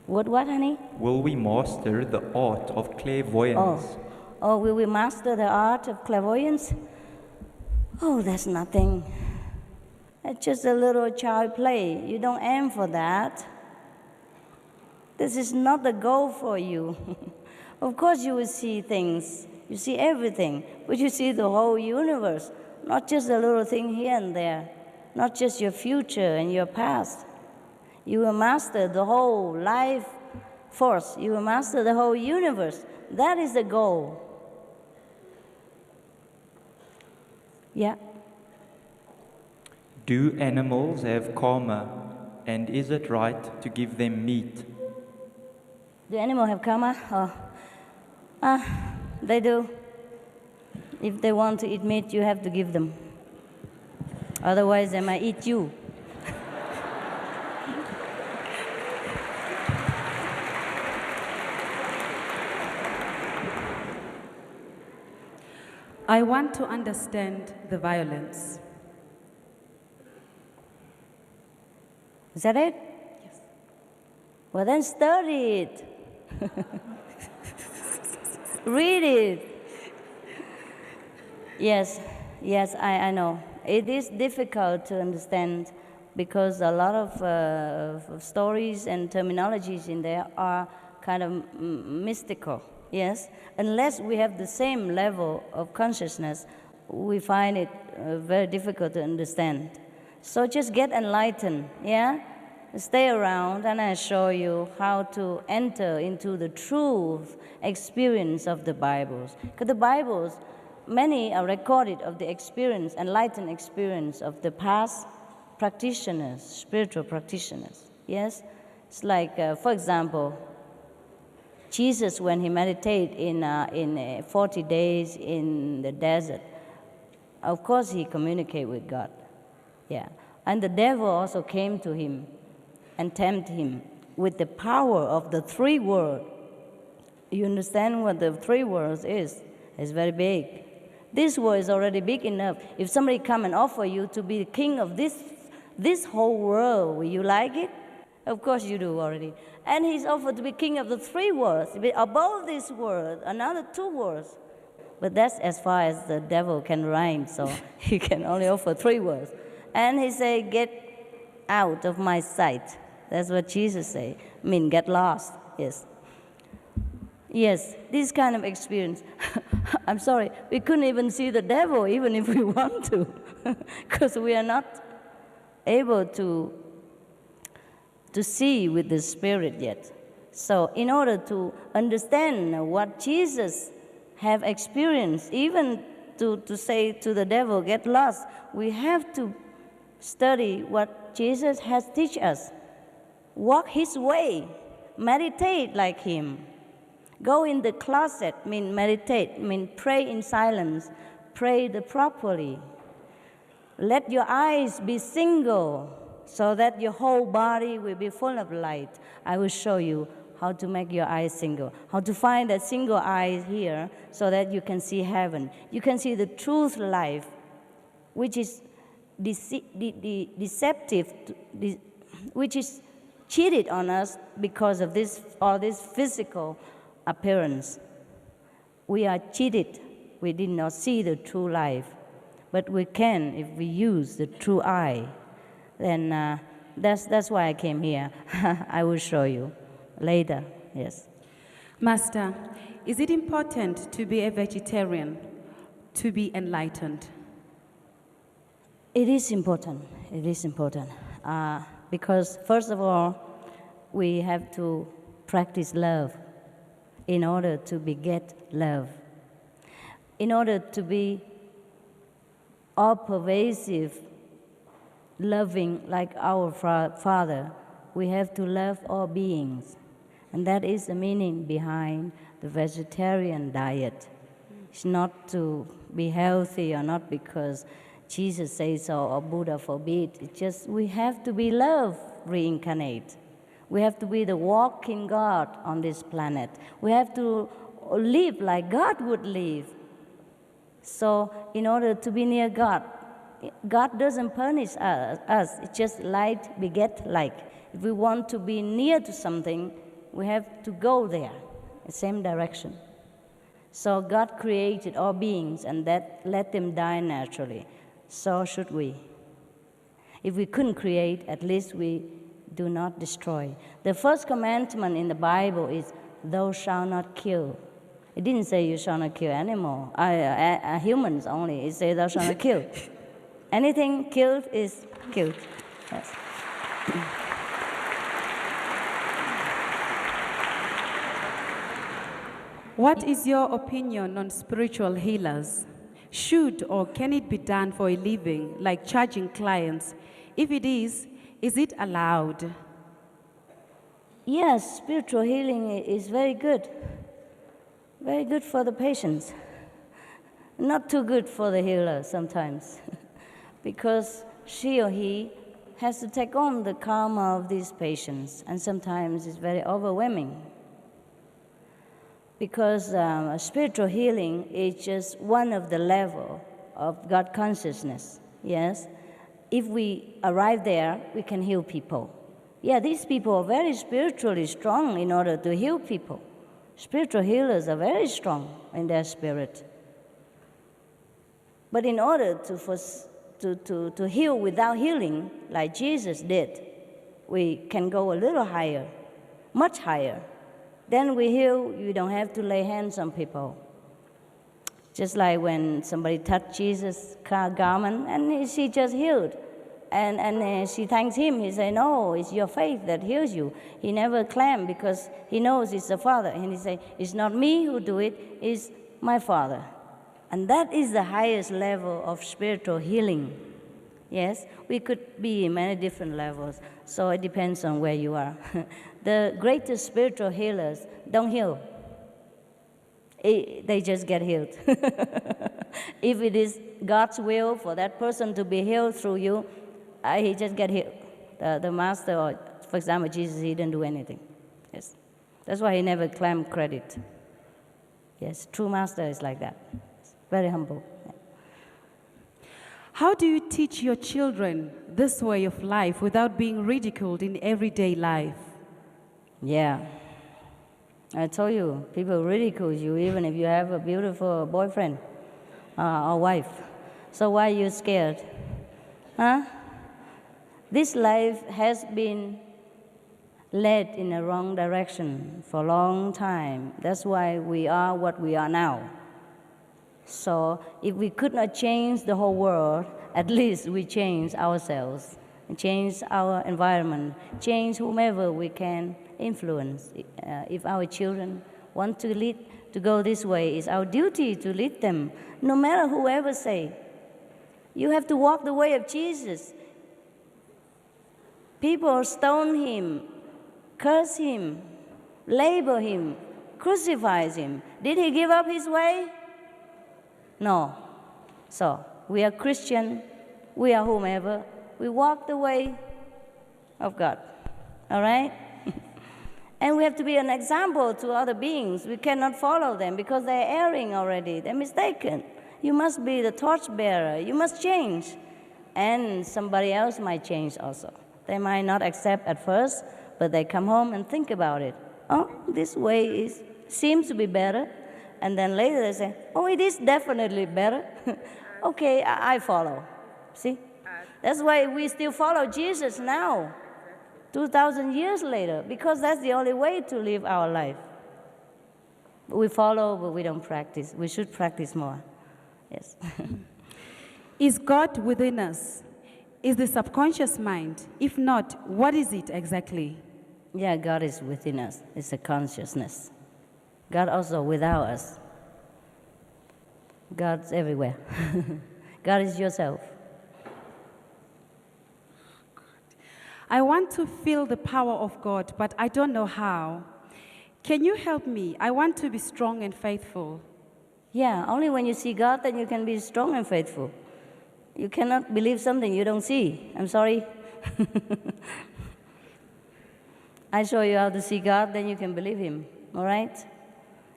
What, honey? Will we master the art of clairvoyance? Oh, will we master the art of clairvoyance? Oh, that's nothing. That's just a little child play. You don't aim for that. This is not the goal for you. Of course you will see things. You see everything. But you see the whole universe. Not just a little thing here and there. Not just your future and your past. You will master the whole life force. You will master the whole universe. That is the goal. Yeah. Do animals have karma, and is it right to give them meat? Do animals have karma? They do. If they want to eat meat, you have to give them. Otherwise, they might eat you. I want to understand the violence. Is that it? Yes. Well, then study it. Read it. Yes, I know. It is difficult to understand because a lot of stories and terminologies in there are kind of mystical. Yes, unless we have the same level of consciousness, we find it very difficult to understand. So just get enlightened, yeah? Stay around and I show you how to enter into the true experience of the Bibles. Because the Bibles, many are recorded of the experience, enlightened experience of the past practitioners, spiritual practitioners, yes? It's like, for example, Jesus, when he meditated in 40 days in the desert, of course he communicated with God. Yeah. And the devil also came to him and tempted him with the power of the three words. You understand what the three words is? It's very big. This word is already big enough. If somebody come and offer you to be the king of this whole world, will you like it? Of course you do already. And he's offered to be king of the three words. Above this word, another two words. But that's as far as the devil can rhyme, so he can only offer three words. And he said, get out of my sight. That's what Jesus said. I mean, get lost, yes. Yes, this kind of experience. I'm sorry, we couldn't even see the devil even if we want to, because we are not able to see with the spirit yet. So in order to understand what Jesus have experienced, even to say to the devil, get lost, we have to study what Jesus has teach us. Walk his way, meditate like him. Go in the closet, mean meditate, mean pray in silence, pray properly. Let your eyes be single so that your whole body will be full of light. I will show you how to make your eyes single, how to find that single eye here so that you can see heaven. You can see the truth life, which is deceptive, which is cheated on us because of all this physical appearance. We are cheated. We did not see the true life. But we can if we use the true eye. Then that's why I came here. I will show you later, yes. Master, is it important to be a vegetarian to be enlightened? It is important. It is important. Because first of all, we have to practice love in order to beget love. In order to be all-pervasive, loving like our Father, we have to love all beings. And that is the meaning behind the vegetarian diet. It's not to be healthy or not because Jesus says so or Buddha forbid. It's just we have to be love reincarnate. We have to be the walking God on this planet. We have to live like God would live. So in order to be near God, God doesn't punish us. It's just light beget like. If we want to be near to something, we have to go there, the same direction. So God created all beings and that let them die naturally. So should we. If we couldn't create, at least we do not destroy. The first commandment in the Bible is, thou shalt not kill. It didn't say you shall not kill animals, humans only. It says thou shalt not kill. Anything killed is killed. Yes. What is your opinion on spiritual healers? Should or can it be done for a living, like charging clients? If it is it allowed? Yes, spiritual healing is very good. Very good for the patients. Not too good for the healer sometimes. Because she or he has to take on the karma of these patients, and sometimes it's very overwhelming. Because spiritual healing is just one of the level of God consciousness, yes? If we arrive there, we can heal people. Yeah, these people are very spiritually strong in order to heal people. Spiritual healers are very strong in their spirit. But in order to heal without healing, like Jesus did, we can go a little higher, much higher. Then we heal, you don't have to lay hands on people. Just like when somebody touched Jesus' garment and she just healed. And she thanks him. He said, no, it's your faith that heals you. He never claimed because he knows it's the Father. And he said, it's not me who do it, it's my Father. And that is the highest level of spiritual healing. Yes, we could be in many different levels, so it depends on where you are. The greatest spiritual healers don't heal. They just get healed. If it is God's will for that person to be healed through you, he just get healed. The master, or for example, Jesus, he didn't do anything. Yes, that's why he never claimed credit. Yes, true master is like that. Very humble. How do you teach your children this way of life without being ridiculed in everyday life? Yeah. I told you, people ridicule you even if you have a beautiful boyfriend or wife. So why are you scared? Huh? This life has been led in a wrong direction for a long time. That's why we are what we are now. So if we could not change the whole world, at least we change ourselves, change our environment, change whomever we can influence. If our children want to go this way, it's our duty to lead them, no matter whoever say. You have to walk the way of Jesus. People stone him, curse him, label him, crucify him. Did he give up his way? No. So, we are Christian, we are whomever, we walk the way of God. All right? And we have to be an example to other beings. We cannot follow them because they're erring already, they're mistaken. You must be the torchbearer, you must change. And somebody else might change also. They might not accept at first, but they come home and think about it. Oh, this way seems to be better. And then later they say, oh, it is definitely better. Okay, I follow. See? That's why we still follow Jesus now, 2,000 years later, because that's the only way to live our life. We follow, but we don't practice. We should practice more. Yes. Is God within us? Is the subconscious mind? If not, what is it exactly? Yeah, God is within us. It's a consciousness. God also without us. God's everywhere. God is yourself. I want to feel the power of God, but I don't know how. Can you help me? I want to be strong and faithful. Yeah, only when you see God, then you can be strong and faithful. You cannot believe something you don't see. I'm sorry. I show you how to see God, then you can believe him. All right?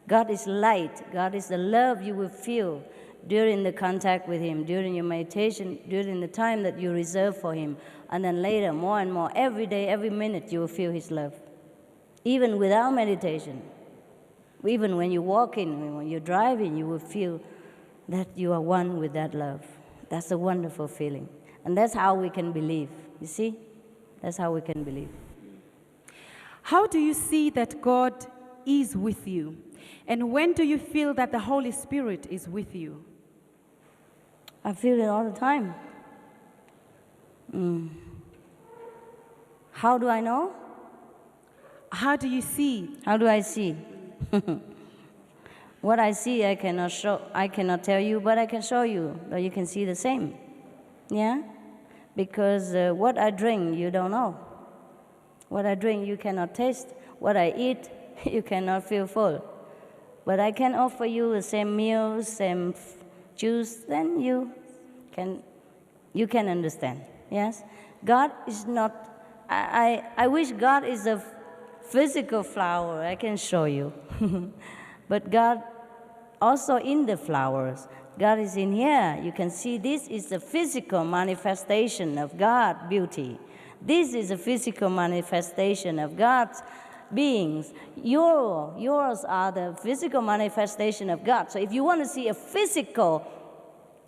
God is light. God is the love you will feel during the contact with him, during your meditation, during the time that you reserve for him. And then later, more and more, every day, every minute, you will feel his love. Even without meditation. Even when you're walking, when you're driving, you will feel that you are one with that love. That's a wonderful feeling. And that's how we can believe. You see? That's how we can believe. How do you see that God is with you? And when do you feel that the Holy Spirit is with you? I feel it all the time. How do I know? How do you see? How do I see? What I see, I cannot show. I cannot tell you, but I can show you, but you can see the same. Yeah? Because what I drink, you don't know. What I drink, you cannot taste. What I eat, you cannot feel full. But I can offer you the same meal, same juice, then you can understand. Yes? God is not. I wish God is a physical flower. I can show you. But God also in the flowers. God is in here. You can see this is the physical manifestation of God's beauty. This is a physical manifestation of God's beings. Yours are the physical manifestation of God. So if you want to see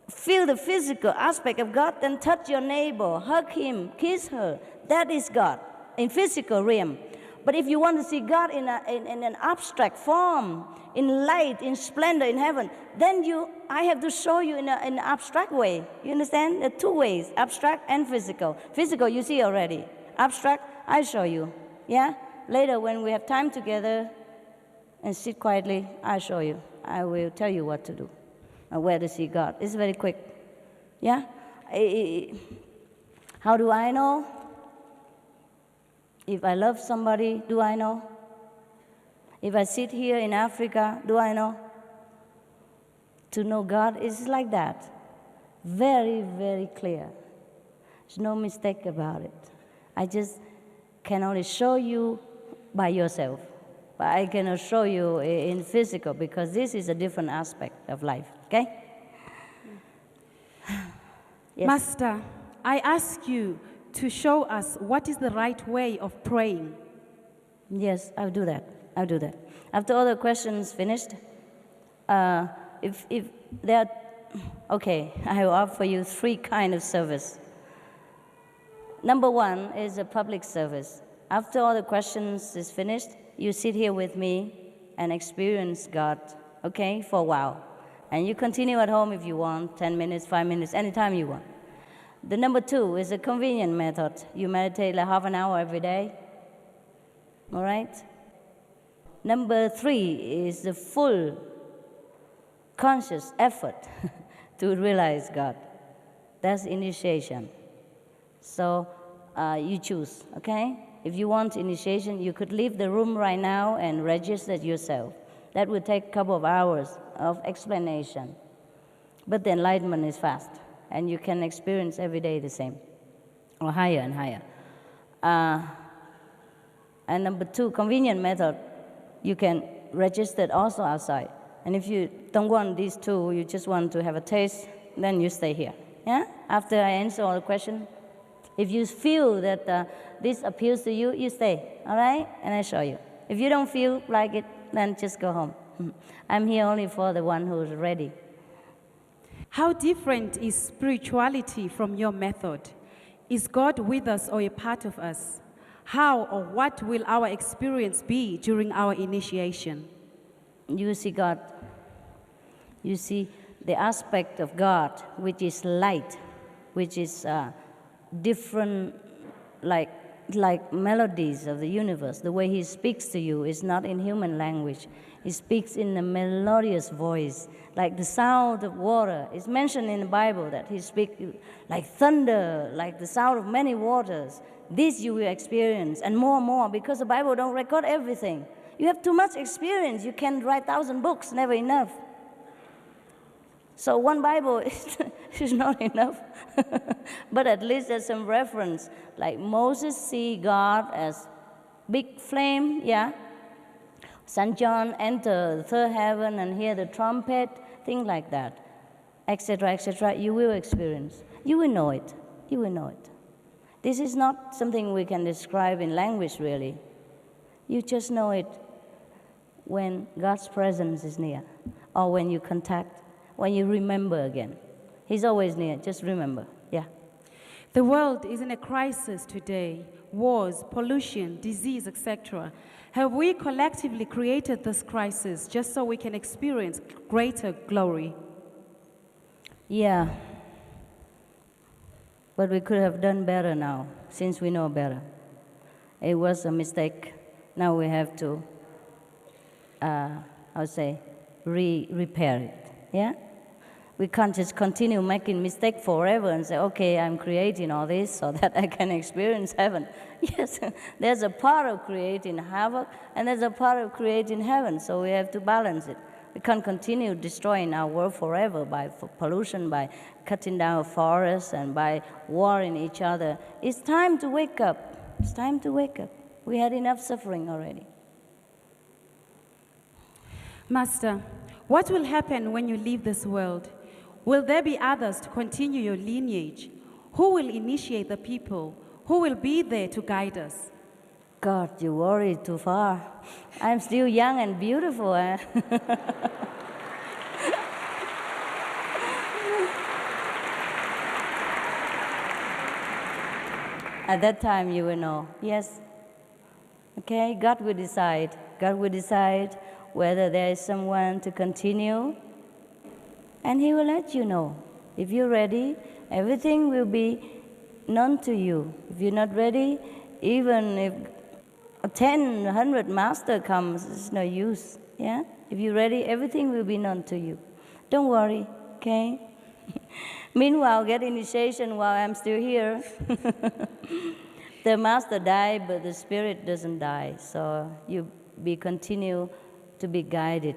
feel the physical aspect of God, then touch your neighbor, hug him, kiss her. That is God in physical realm. But if you want to see God in an abstract form, in light, in splendor, in heaven, then I have to show you in an abstract way. You understand? There are two ways, abstract and physical. Physical, you see already. Abstract, I show you. Yeah? Later, when we have time together and sit quietly, I show you. I will tell you what to do and where to see God. It's very quick. Yeah? How do I know? If I love somebody, do I know? If I sit here in Africa, do I know? To know God is like that. Very, very clear. There's no mistake about it. I just can only show you by yourself. But I cannot show you in physical because this is a different aspect of life. Okay? Yes. Master, I ask you to show us what is the right way of praying. Yes, I'll do that. After all the questions finished, if there are, okay, I will offer you 3 kinds of service. Number 1 is a public service. After all the questions is finished, you sit here with me and experience God, okay, for a while. And you continue at home if you want, 10 minutes, 5 minutes, anytime you want. The number 2 is a convenient method. You meditate like half an hour every day, all right? Number 3 is the full conscious effort to realize God. That's initiation. So you choose, okay? If you want initiation, you could leave the room right now and register yourself. That would take a couple of hours of explanation. But the enlightenment is fast, and you can experience every day the same, or higher and higher. And number 2, convenient method, you can register also outside. And if you don't want these 2, you just want to have a taste, then you stay here. Yeah? After I answer all the questions, if you feel that this appeals to you, you stay, all right? And I show you. If you don't feel like it, then just go home. I'm here only for the one who's ready. How different is spirituality from your method? Is God with us or a part of us? How or what will our experience be during our initiation? You see God. You see the aspect of God, which is light, which is different, like melodies of the universe. The way He speaks to you is not in human language. He speaks in a melodious voice, like the sound of water. It's mentioned in the Bible that He speaks like thunder, like the sound of many waters. This you will experience, and more, because the Bible don't record everything. You have too much experience. You can write 1,000 books, never enough. So one Bible is not enough. But at least there's some reference. Like Moses see God as big flame, yeah. St. John enter the third heaven and hear the trumpet, things like that, etc., etc. You will experience. You will know it. You will know it. This is not something we can describe in language, really. You just know it when God's presence is near, or when you contact, when you remember again. He's always near, just remember, yeah. The world is in a crisis today. Wars, pollution, disease, etc. Have we collectively created this crisis just so we can experience greater glory? Yeah. But we could have done better now, since we know better. It was a mistake. Now we have to, repair it, yeah? We can't just continue making mistakes forever and say, okay, I'm creating all this so that I can experience heaven. Yes, there's a part of creating havoc, and there's a part of creating heaven, so we have to balance it. We can't continue destroying our world forever by pollution, by cutting down forests, and by warring each other. It's time to wake up. It's time to wake up. We had enough suffering already. Master, what will happen when you leave this world? Will there be others to continue your lineage? Who will initiate the people? Who will be there to guide us? God, you worry too far. I'm still young and beautiful. Eh? At that time, you will know. Yes. Okay, God will decide. God will decide whether there is someone to continue, and He will let you know. If you're ready, everything will be known to you. If you're not ready, even if 10, 100 master comes, it's no use. Yeah? If you're ready, everything will be known to you. Don't worry, okay? Meanwhile, get initiation while I'm still here. The master died, but the spirit doesn't die. So you continue to be guided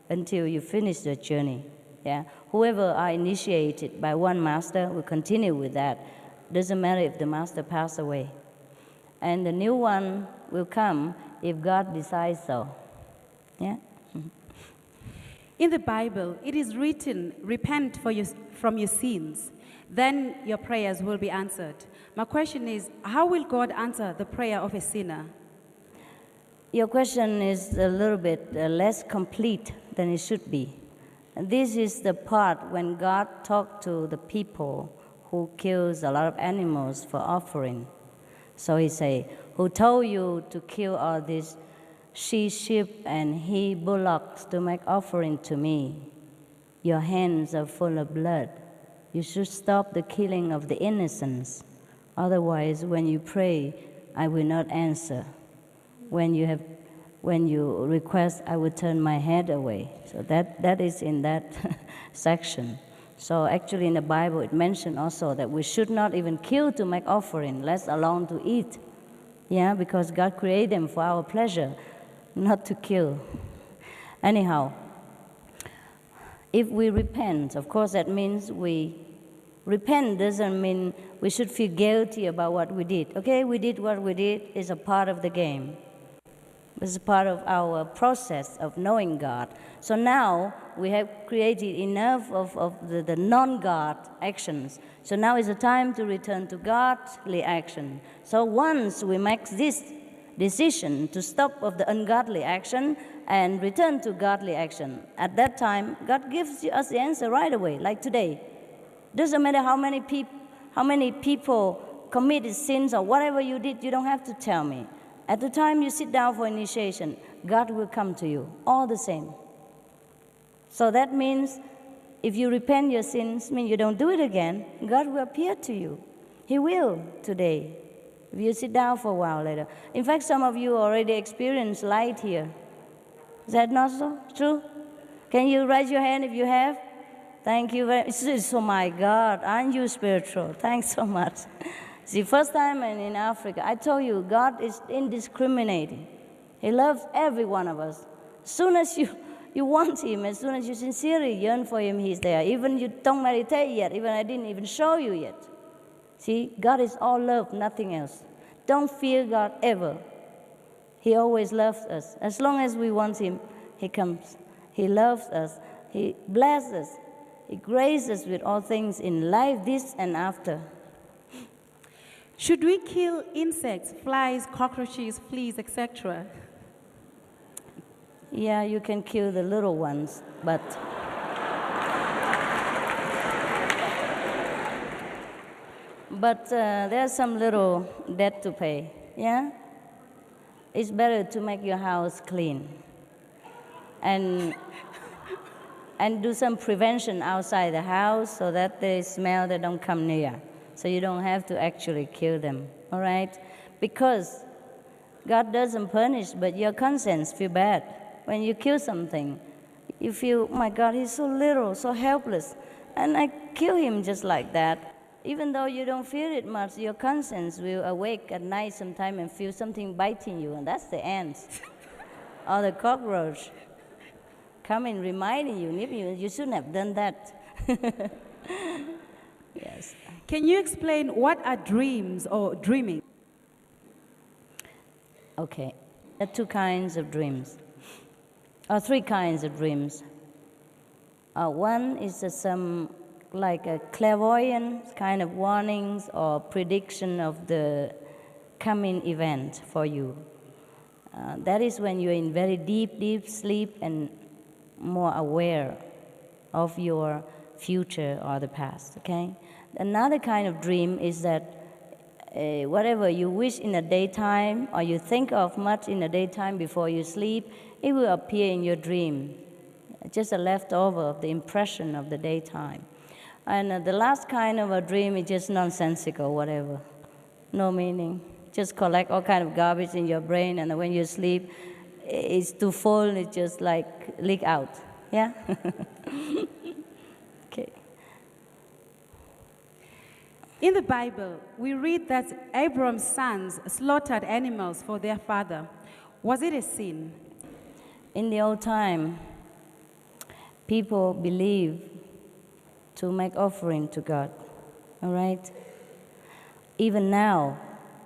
until you finish the journey. Yeah? Whoever are initiated by one master will continue with that. Doesn't matter if the master passed away. And the new one will come if God decides so. Yeah? In the Bible, it is written, repent from your sins, then your prayers will be answered. My question is, how will God answer the prayer of a sinner? Your question is a little bit less complete than it should be. And this is the part when God talked to the people who kills a lot of animals for offering. So He say, who told you to kill all these she-sheep and he-bullocks to make offering to me. Your hands are full of blood. You should stop the killing of the innocents. Otherwise, when you pray, I will not answer. When you request, I will turn my head away. So that is in that section. So actually in the Bible it mentioned also that we should not even kill to make offering, let alone to eat. Yeah, because God created them for our pleasure, not to kill. Anyhow, if we repent, of course that means repent doesn't mean we should feel guilty about what we did. Okay, we did what we did, it's a part of the game. It's a part of our process of knowing God. So now we have created enough of the non-God actions. So now is the time to return to godly action. So once we make this decision to stop of the ungodly action and return to godly action, at that time God gives us the answer right away, like today. Doesn't matter how many people committed sins or whatever you did, you don't have to tell me. At the time you sit down for initiation, God will come to you, all the same. So that means if you repent your sins, mean you don't do it again, God will appear to you. He will today, if you sit down for a while later. In fact, some of you already experienced light here. Is that not so true? Can you raise your hand if you have? Thank you very much. Oh my God, aren't you spiritual? Thanks so much. See, first time in Africa, I told you, God is indiscriminating. He loves every one of us. As soon as you want Him, as soon as you sincerely yearn for Him, He's there. Even you don't meditate yet, even I didn't even show you yet. See, God is all love, nothing else. Don't fear God ever. He always loves us. As long as we want Him, He comes. He loves us. He blesses us. He graces us with all things in life, this and after. Should we kill insects, flies, cockroaches, fleas, etc.? Yeah, you can kill the little ones, but there's some little debt to pay, yeah? It's better to make your house clean and do some prevention outside the house so that the smell, they don't come near. So you don't have to actually kill them, all right? Because God doesn't punish, but your conscience feel bad. When you kill something, you feel, oh my God, he's so little, so helpless. And I kill him just like that. Even though you don't feel it much, your conscience will awake at night sometime and feel something biting you, and that's the ants or the cockroach coming reminding you, you shouldn't have done that. Yes. Can you explain what are dreams or dreaming? Okay. There are two kinds of dreams, or three kinds of dreams. One is some like a clairvoyant kind of warnings or prediction of the coming event for you. That is when you're in very deep sleep and more aware of your future or the past, okay? Another kind of dream is that whatever you wish in the daytime or you think of much in the daytime before you sleep, it will appear in your dream, just a leftover of the impression of the daytime. And the last kind of a dream is just nonsensical, whatever, no meaning. Just collect all kind of garbage in your brain, and when you sleep, it's too full, it just like leak out, yeah? Okay. In the Bible, we read that Abram's sons slaughtered animals for their father. Was it a sin? In the old time, people believed to make offering to God, all right? Even now,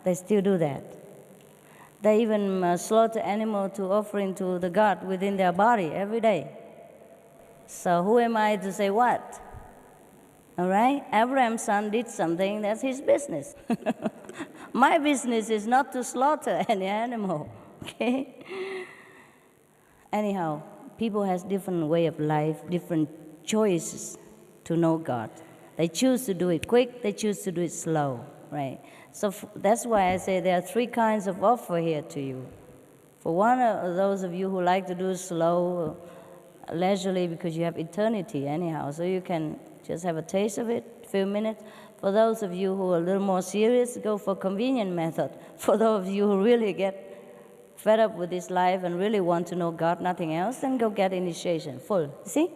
they still do that. They even slaughter animal to offering to the God within their body every day. So who am I to say what? All right? Abraham's son did something, that's his business. My business is not to slaughter any animal, okay? Anyhow, people have different way of life, different choices to know God. They choose to do it quick, they choose to do it slow, right? So that's why I say there are three kinds of offer here to you. For one of those of you who like to do slow, leisurely, because you have eternity anyhow, so you can just have a taste of it, a few minutes. For those of you who are a little more serious, go for convenient method. For those of you who really get fed up with this life and really want to know God, nothing else, then go get initiation, full. See?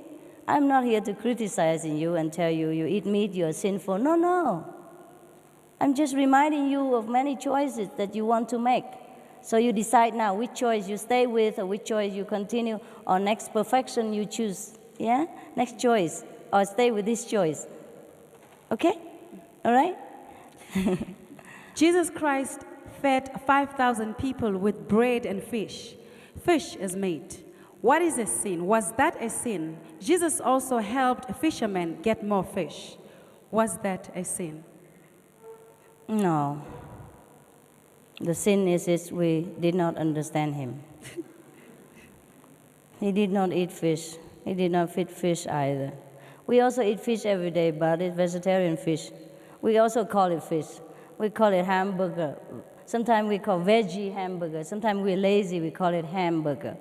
I'm not here to criticize you and tell you, you eat meat, you're sinful. No, no. I'm just reminding you of many choices that you want to make. So you decide now which choice you stay with or which choice you continue, or next perfection you choose. Yeah? Next choice. Or stay with this choice. Okay? All right? Jesus Christ fed 5,000 people with bread and fish. Fish is meat. What is a sin? Was that a sin? Jesus also helped fishermen get more fish. Was that a sin? No. The sin is we did not understand him. He did not eat fish. He did not feed fish either. We also eat fish every day, but it's vegetarian fish. We also call it fish. We call it hamburger. Sometimes we call veggie hamburger. Sometimes we're lazy, we call it hamburger.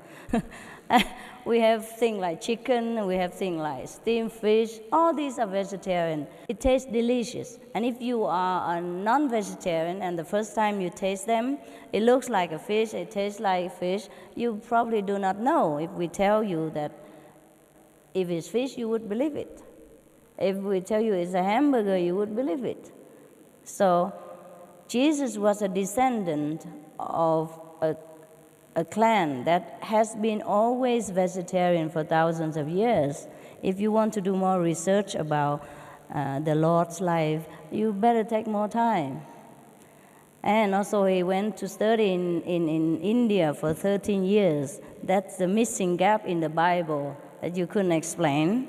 We have things like chicken, we have things like steamed fish. All these are vegetarian. It tastes delicious. And if you are a non-vegetarian and the first time you taste them, it looks like a fish, it tastes like fish, you probably do not know. If we tell you that if it's fish, you would believe it. If we tell you it's a hamburger, you would believe it. So Jesus was a descendant of a clan that has been always vegetarian for thousands of years. If you want to do more research about the Lord's life, you better take more time. And also he went to study in India for 13 years. That's the missing gap in the Bible that you couldn't explain.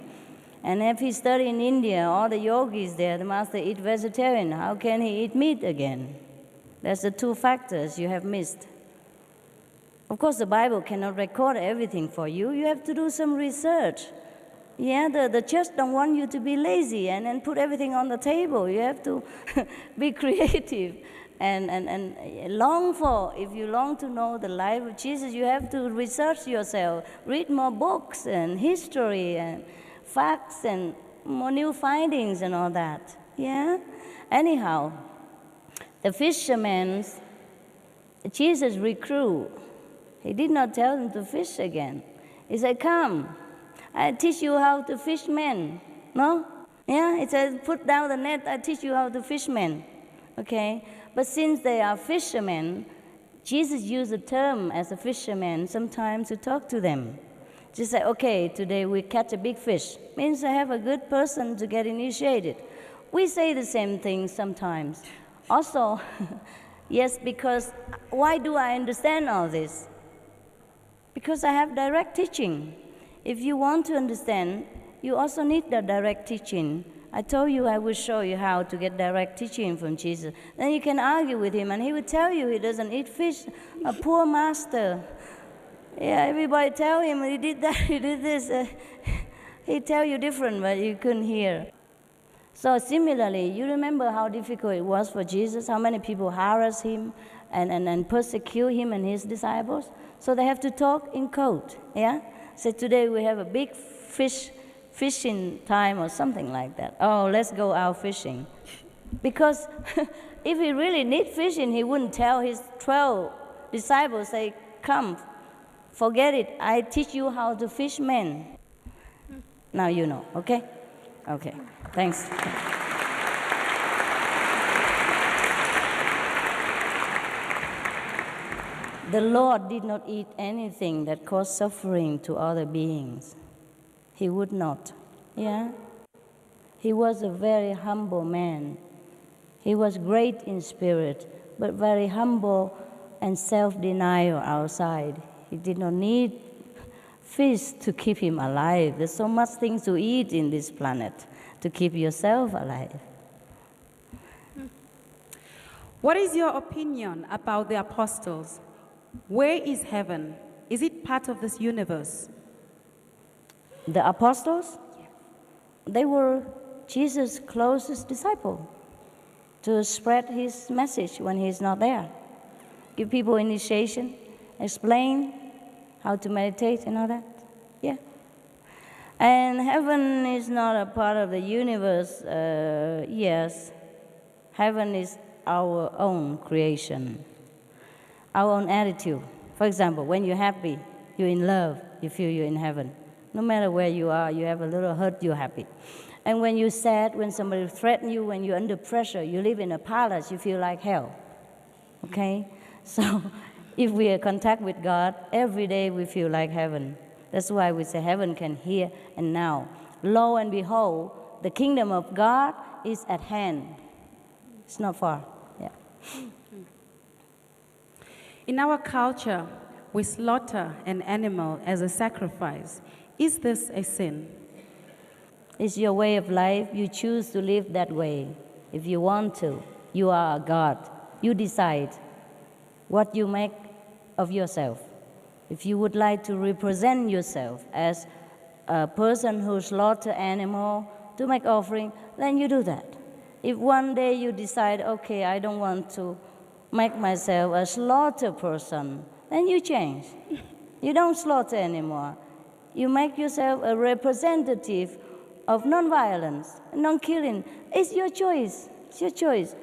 And if he studied in India, all the yogis there, the master eat vegetarian. How can he eat meat again? That's the two factors you have missed. Of course, the Bible cannot record everything for you. You have to do some research. Yeah, the church don't want you to be lazy and put everything on the table. You have to be creative and long for. If you long to know the life of Jesus, you have to research yourself, read more books and history and facts and more new findings and all that. Yeah? Anyhow, the fishermen, Jesus recruit. He did not tell them to fish again. He said, come, I teach you how to fish men. No? Yeah, he said, put down the net, I teach you how to fish men. Okay? But since they are fishermen, Jesus used the term as a fisherman sometimes to talk to them. Just say, okay, today we catch a big fish. Means I have a good person to get initiated. We say the same thing sometimes. Also, yes, because why do I understand all this? Because I have direct teaching. If you want to understand, you also need the direct teaching. I told you I will show you how to get direct teaching from Jesus. Then you can argue with him, and he will tell you he doesn't eat fish. A poor master. Yeah, everybody tell him he did that, he did this. He'd tell you different, but you couldn't hear. So similarly, you remember how difficult it was for Jesus, how many people harass him and persecute him and his disciples? So they have to talk in code, yeah? So today we have a big fishing time or something like that. Oh, let's go out fishing. Because if he really need fishing, he wouldn't tell his 12 disciples, say, come, forget it, I teach you how to fish men. Now you know, okay? Okay, thanks. The Lord did not eat anything that caused suffering to other beings. He would not. Yeah? He was a very humble man. He was great in spirit, but very humble and self-denial outside. He did not need fish to keep him alive. There's so much things to eat in this planet to keep yourself alive. What is your opinion about the apostles? Where is heaven? Is it part of this universe? The apostles? Yes. They were Jesus' closest disciple. to spread his message when he's not there. Give people initiation, explain how to meditate and all that. Yeah. And heaven is not a part of the universe. Yes, heaven is our own creation, our own attitude. For example, when you're happy, you're in love, you feel you're in heaven. No matter where you are, you have a little hurt, you're happy. And when you're sad, when somebody threatens you, when you're under pressure, you live in a palace, you feel like hell. Okay? So if we are in contact with God, every day we feel like heaven. That's why we say heaven can hear and now. Lo and behold, the kingdom of God is at hand. It's not far. Yeah. In our culture, we slaughter an animal as a sacrifice. Is this a sin? It's your way of life. You choose to live that way. If you want to, you are a God. You decide what you make of yourself. If you would like to represent yourself as a person who slaughter animal to make offering, then you do that. If one day you decide, okay, I don't want to make myself a slaughter person, then you change. You don't slaughter anymore. You make yourself a representative of non-violence, non-killing. It's your choice. It's your choice.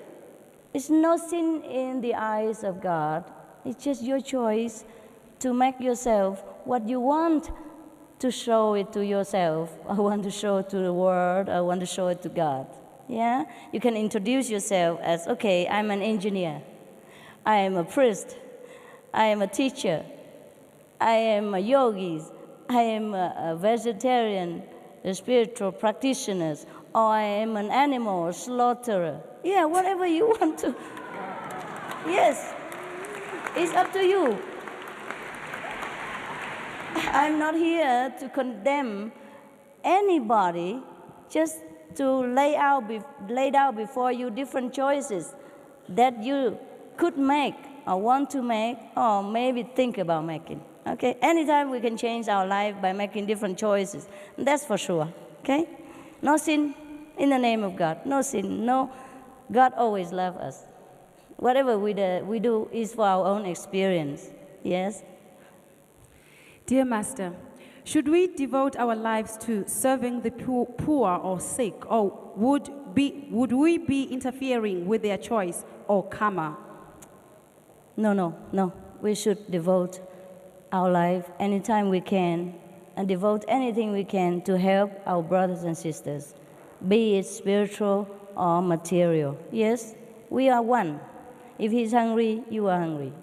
It's no sin in the eyes of God. It's just your choice to make yourself what you want to show it to yourself. I want to show it to the world. I want to show it to God. Yeah? You can introduce yourself as, okay, I'm an engineer. I am a priest. I am a teacher. I am a yogi. I am a vegetarian, a spiritual practitioner. Or I am an animal slaughterer. Yeah, whatever you want to. Yes, it's up to you. I'm not here to condemn anybody, just to lay out before you different choices that you could make or want to make or maybe think about making. Okay? Anytime we can change our life by making different choices. That's for sure. Okay? No sin in the name of God. No sin. No. God always loves us. Whatever we do is for our own experience. Yes? Dear Master, should we devote our lives to serving the poor or sick, or would we be interfering with their choice or karma? No. We should devote our life anytime we can and devote anything we can to help our brothers and sisters, be it spiritual or material. Yes, we are one. If he's hungry, you are hungry.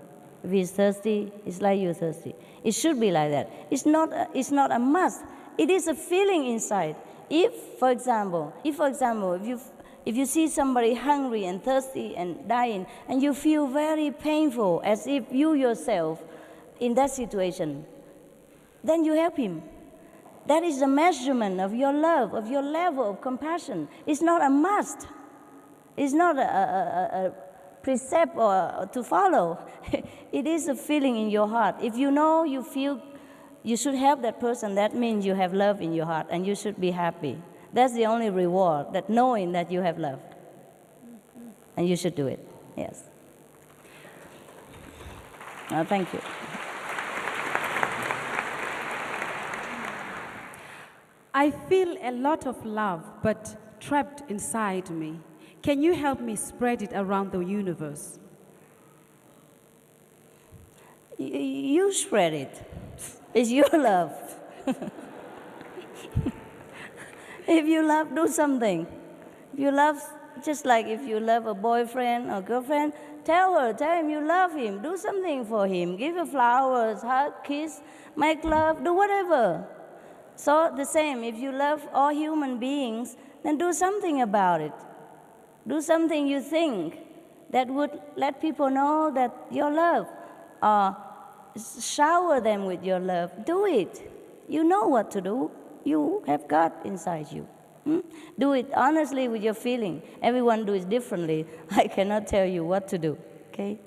If he's thirsty, it's like you're thirsty. It should be like that. It's not a must. It is a feeling inside. If, for example, if you see somebody hungry and thirsty and dying, and you feel very painful, as if you yourself in that situation, then you help him. That is a measurement of your love, of your level of compassion. It's not a must. It's not a precept or to follow. It is a feeling in your heart. If you know, you feel you should help that person, that means you have love in your heart and you should be happy. That's the only reward, that knowing that you have love. And you should do it. Yes. Thank you. I feel a lot of love, but trapped inside me. Can you help me spread it around the universe? You spread it. It's your love. If you love, do something. If you love, just like if you love a boyfriend or girlfriend, tell him you love him. Do something for him. Give her flowers, hug, kiss, make love, do whatever. So the same, if you love all human beings, then do something about it. Do something you think that would let people know that your love. Shower them with your love. Do it. You know what to do. You have God inside you. Do it honestly with your feeling. Everyone does it differently. I cannot tell you what to do. Okay?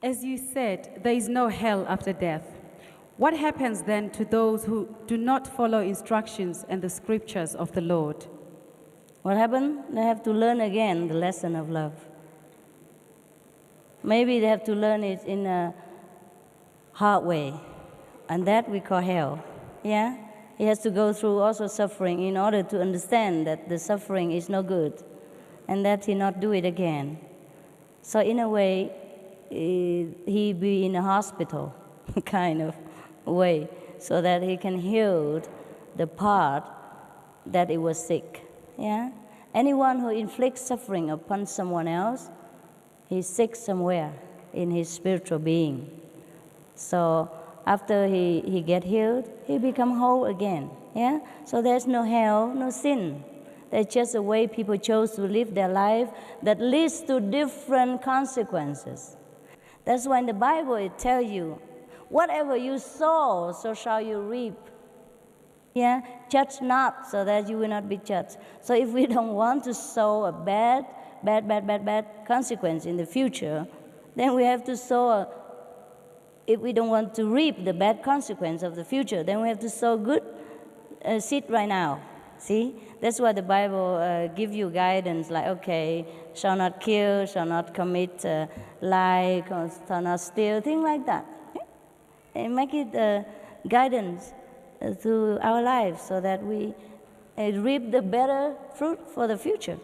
As you said, there is no hell after death. What happens then to those who do not follow instructions and the scriptures of the Lord? What happened? They have to learn again the lesson of love. Maybe they have to learn it in a hard way, and that we call hell. Yeah? He has to go through also suffering in order to understand that the suffering is no good, and that he not do it again. So in a way, he be in a hospital kind of way, so that he can heal the part that it was sick. Yeah? Anyone who inflicts suffering upon someone else, he's sick somewhere in his spiritual being. So after he get healed, he become whole again. Yeah? So there's no hell, no sin. There's just a way people chose to live their life that leads to different consequences. That's why in the Bible it tells you, whatever you sow, so shall you reap. Yeah? Judge not, so that you will not be judged. So if we don't want to sow a bad consequence in the future, then we have to sow if we don't want to reap the bad consequence of the future, then we have to sow good seed right now. See? That's why the Bible gives you guidance like, okay, shall not kill, shall not commit lie, shall not steal, things like that. And make it guidance through our lives so that we reap the better fruit for the future.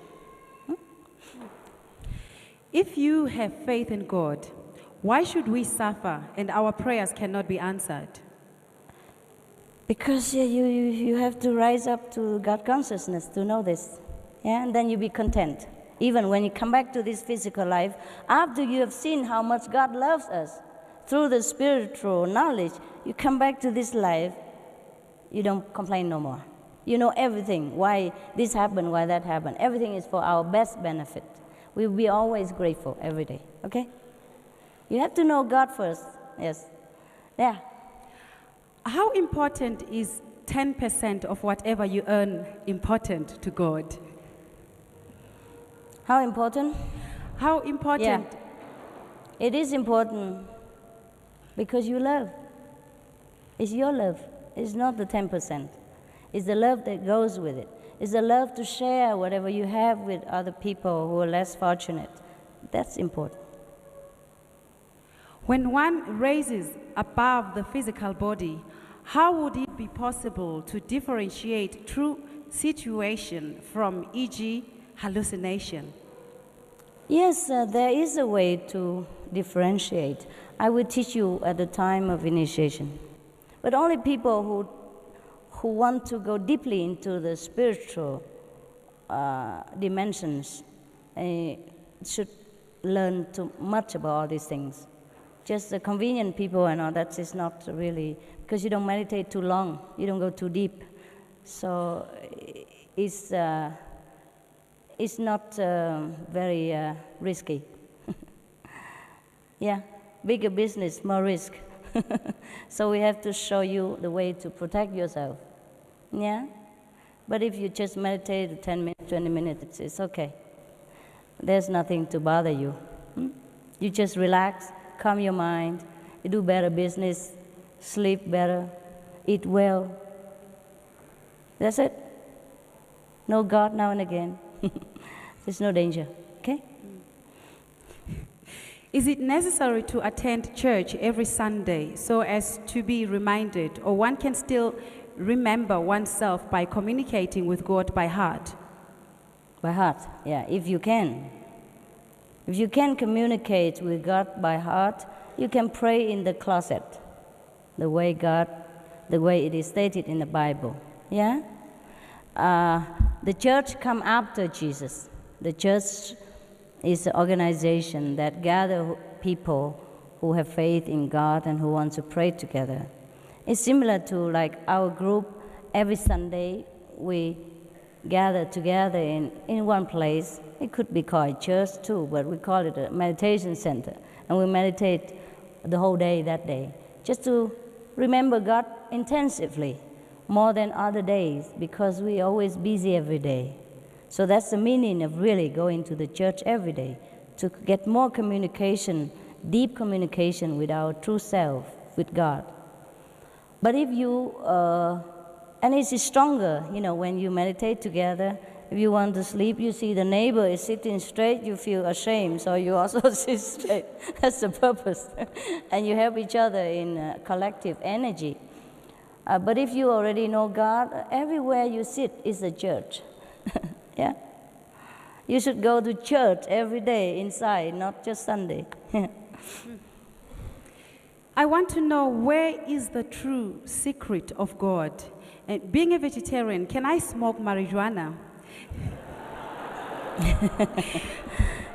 If you have faith in God, why should we suffer and our prayers cannot be answered? Because you have to rise up to God consciousness to know this. Yeah? And then you be content. Even when you come back to this physical life, after you have seen how much God loves us, through the spiritual knowledge, you come back to this life, you don't complain no more. You know everything, why this happened, why that happened. Everything is for our best benefit. We will be always grateful every day, okay? You have to know God first, yes. Yeah. How important is 10% of whatever you earn important to God? How important? How important? Yeah. It is important because you love. It's your love. It's not the 10%. It's the love that goes with it. It's the love to share whatever you have with other people who are less fortunate. That's important. When one raises above the physical body, how would it be possible to differentiate true situation from, e.g., hallucination? Yes, there is a way to differentiate. I will teach you at the time of initiation. But only people who want to go deeply into the spiritual dimensions should learn too much about all these things. Just the convenient people and all that is not really, because you don't meditate too long, you don't go too deep. So it's not very risky. Yeah, bigger business, more risk. So we have to show you the way to protect yourself. Yeah? But if you just meditate 10 minutes, 20 minutes, it's okay. There's nothing to bother you. You just relax, calm your mind, you do better business, sleep better, eat well. That's it. Know God now and again. There's no danger, okay? Is it necessary to attend church every Sunday so as to be reminded, or one can still remember oneself by communicating with God by heart? By heart, yeah, if you can. If you can communicate with God by heart, you can pray in the closet, the way it is stated in the Bible, yeah? The church come after Jesus. The church is an organization that gather people who have faith in God and who want to pray together. It's similar to like our group. Every Sunday we gather together in one place. It could be called church too, but we call it a meditation center. And we meditate the whole day that day, just to remember God intensively, more than other days, because we're always busy every day. So that's the meaning of really going to the church every day, to get more communication, deep communication with our true self, with God. But if you, and it's stronger, when you meditate together, if you want to sleep, you see the neighbor is sitting straight, you feel ashamed, so you also sit straight. That's the purpose. And you help each other in collective energy. But if you already know God, everywhere you sit is a church. Yeah? You should go to church every day inside, not just Sunday. I want to know, where is the true secret of God? And being a vegetarian, can I smoke marijuana?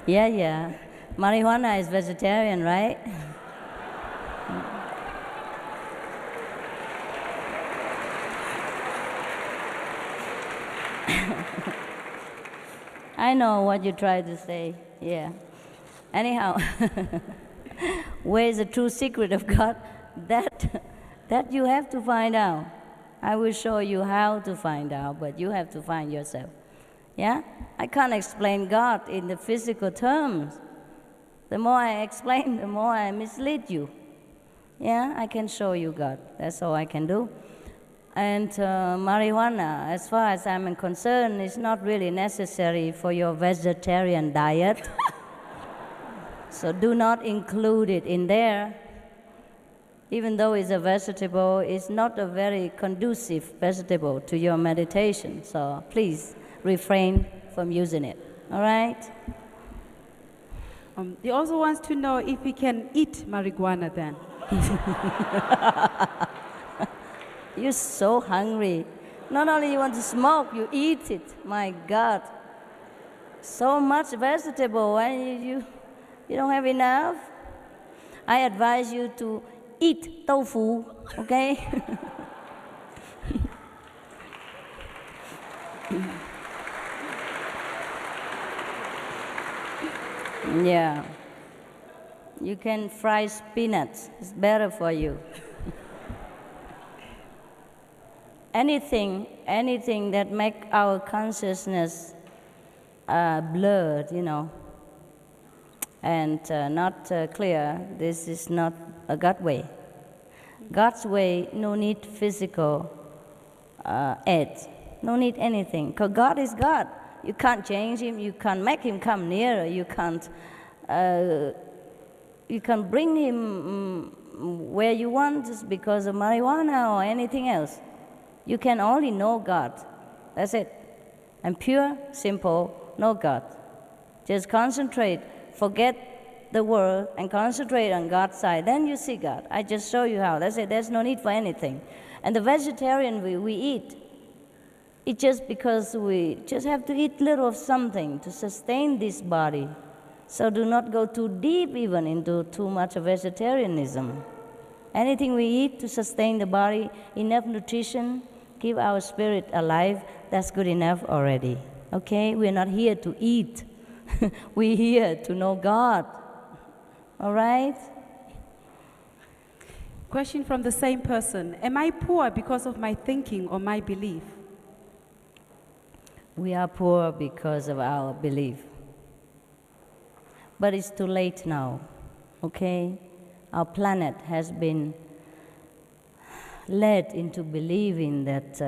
Yeah. Marijuana is vegetarian, right? I know what you try to say, yeah. Anyhow, where is the true secret of God? That you have to find out. I will show you how to find out, but you have to find yourself. Yeah? I can't explain God in the physical terms. The more I explain, the more I mislead you. Yeah? I can show you God. That's all I can do. And marijuana, as far as I'm concerned, is not really necessary for your vegetarian diet. So do not include it in there. Even though it's a vegetable, it's not a very conducive vegetable to your meditation. So please refrain from using it. All right? He also wants to know if he can eat marijuana then. You're so hungry. Not only you want to smoke, you eat it. My God. So much vegetable, and you don't have enough. I advise you to eat tofu, okay? Yeah. You can fry spinach. It's better for you. Anything that make our consciousness blurred, and not clear, this is not a God way. God's way, no need physical aid, no need anything, because God is God. You can't change him, you can't make him come nearer, you can't bring him where you want just because of marijuana or anything else. You can only know God. That's it. And pure, simple, know God. Just concentrate, forget the world, and concentrate on God's side. Then you see God. I just show you how. That's it. There's no need for anything. And the vegetarian we eat, it's just because we just have to eat little of something to sustain this body. So do not go too deep even into too much of vegetarianism. Anything we eat to sustain the body, enough nutrition, keep our spirit alive, that's good enough already. Okay? We're not here to eat. We're here to know God. All right? Question from the same person. Am I poor because of my thinking or my belief? We are poor because of our belief. But it's too late now. Okay? Our planet has been led into believing that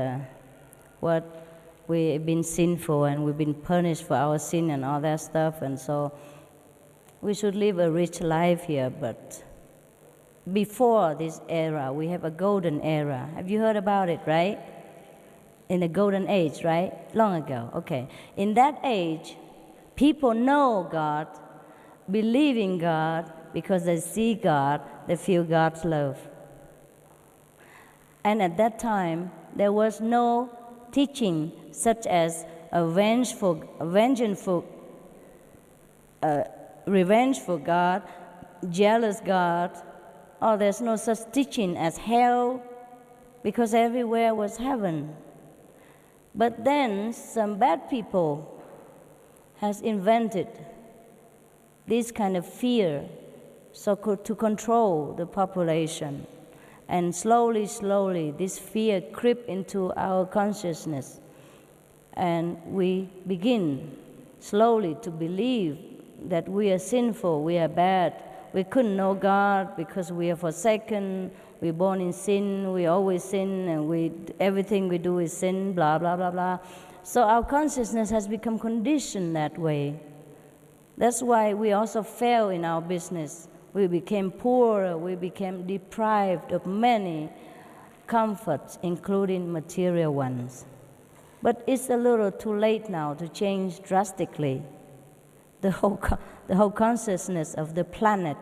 what we've been sinful and we've been punished for our sin and all that stuff, and so we should live a rich life here. But before this era, we have a golden era. Have you heard about it, right? In the golden age, right? Long ago, okay. In that age, people know God, believe in God, because they see God, they feel God's love. And at that time, there was no teaching such as revengeful God, jealous God. Oh, there's no such teaching as hell, because everywhere was heaven. But then some bad people has invented this kind of fear, so to control the population. And slowly, this fear creep into our consciousness. And we begin slowly to believe that we are sinful, we are bad. We couldn't know God because we are forsaken, we're born in sin, we always sin, and everything we do is sin, blah, blah, blah, blah. So our consciousness has become conditioned that way. That's why we also fail in our business. We became poorer, we became deprived of many comforts, including material ones. But it's a little too late now to change drastically. The whole consciousness of the planet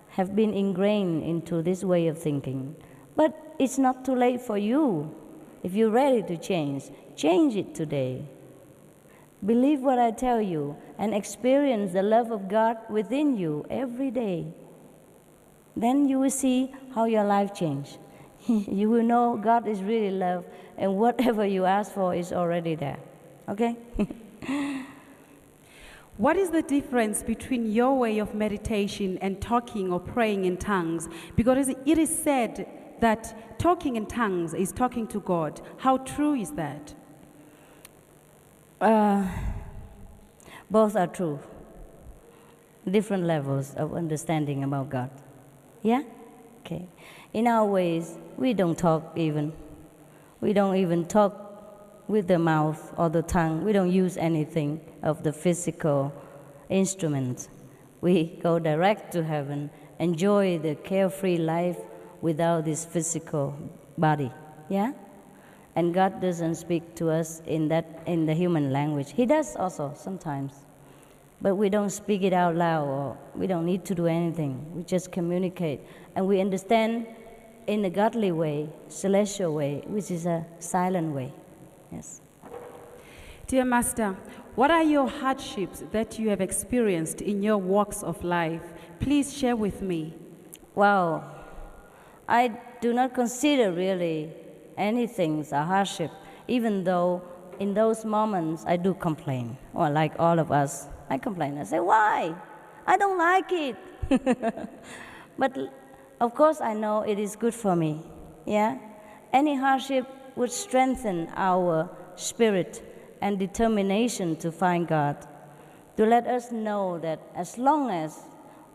have been ingrained into this way of thinking. But it's not too late for you. If you're ready to change it today. Believe what I tell you and experience the love of God within you every day. Then you will see how your life changes. You will know God is really love, and whatever you ask for is already there. Okay? What is the difference between your way of meditation and talking or praying in tongues? Because it is said that talking in tongues is talking to God. How true is that? Both are true. Different levels of understanding about God. Yeah? Okay. In our ways, we don't talk even. We don't even talk with the mouth or the tongue. We don't use anything of the physical instruments. We go direct to heaven, enjoy the carefree life without this physical body. Yeah? And God doesn't speak to us in the human language. He does also sometimes. But we don't speak it out loud, or we don't need to do anything. We just communicate. And we understand in a godly way, celestial way, which is a silent way. Yes. Dear Master, what are your hardships that you have experienced in your walks of life? Please share with me. Wow. I do not consider really anything a hardship, even though in those moments I do complain, or like all of us, I complain. I say, why? I don't like it. But of course I know it is good for me. Yeah? Any hardship would strengthen our spirit and determination to find God, to let us know that as long as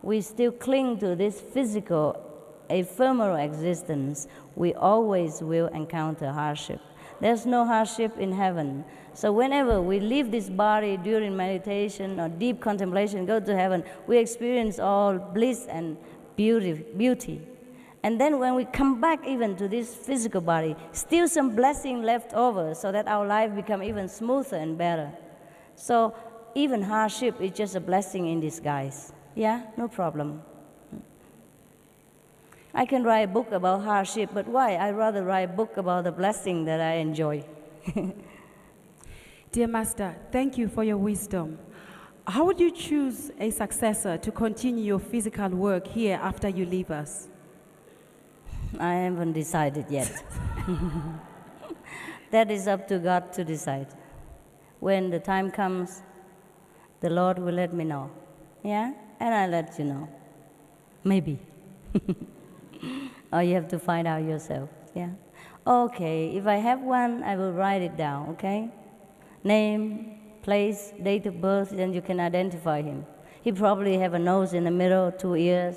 we still cling to this physical, ephemeral existence, we always will encounter hardship. There's no hardship in heaven. So whenever we leave this body during meditation or deep contemplation, go to heaven, we experience all bliss and beauty. And then when we come back even to this physical body, still some blessing left over so that our life become even smoother and better. So even hardship is just a blessing in disguise. Yeah, no problem. I can write a book about hardship, but why? I'd rather write a book about the blessing that I enjoy. Dear Master, thank you for your wisdom. How would you choose a successor to continue your physical work here after you leave us? I haven't decided yet. That is up to God to decide. When the time comes, the Lord will let me know. Yeah? And I'll let you know. Maybe. Or you have to find out yourself. Yeah? Okay, if I have one, I will write it down, okay? Name, place, date of birth, then you can identify him. He probably have a nose in the middle, 2 ears.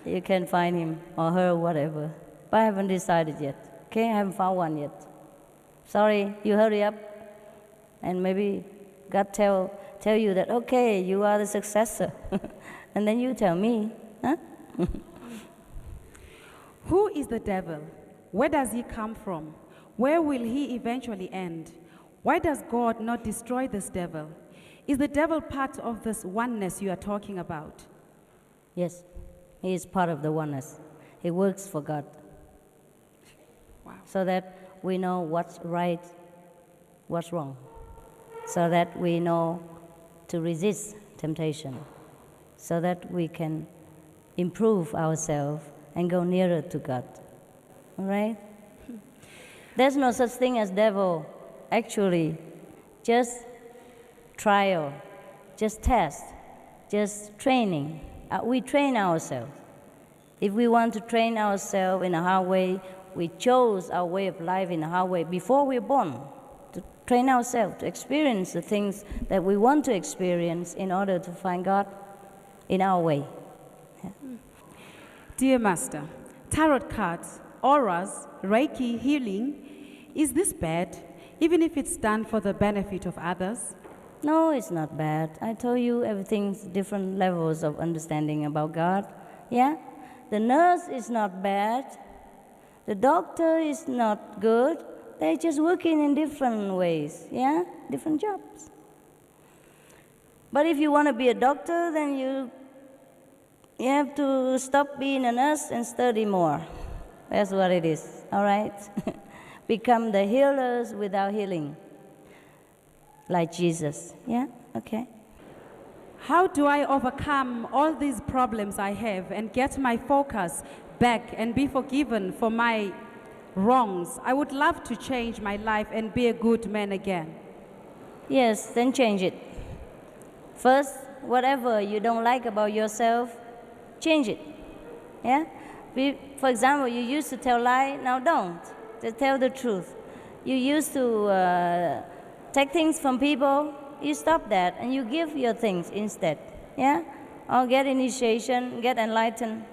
You can find him or her, whatever. But I haven't decided yet. Okay, I haven't found one yet. Sorry, you hurry up. And maybe God tell you that, okay, you are the successor. And then you tell me, huh? Who is the devil? Where does he come from? Where will he eventually end? Why does God not destroy this devil? Is the devil part of this oneness you are talking about? Yes, he is part of the oneness. He works for God. Wow. So that we know what's right, what's wrong. So that we know to resist temptation. So that we can improve ourselves and go nearer to God. All right? There's no such thing as devil. Actually, just trial, just test, just training. We train ourselves. If we want to train ourselves in a hard way, we chose our way of life in a hard way before we're born, to train ourselves, to experience the things that we want to experience in order to find God in our way. Yeah. Dear Master, tarot cards, auras, Reiki, healing, is this bad? even if it's done for the benefit of others? No, it's not bad. I told you everything's different levels of understanding about God. Yeah? The nurse is not bad. The doctor is not good. They're just working in different ways. Yeah? Different jobs. But if you want to be a doctor, then you have to stop being a nurse and study more. That's what it is. All right? Become the healers without healing. Like Jesus. Yeah? Okay. How do I overcome all these problems I have and get my focus back and be forgiven for my wrongs? I would love to change my life and be a good man again. Yes, then change it. First, whatever you don't like about yourself, change it. Yeah? For example, you used to tell lie, now don't. Just tell the truth. You used to take things from people, you stop that and you give your things instead. Yeah? Or get initiation, get enlightened.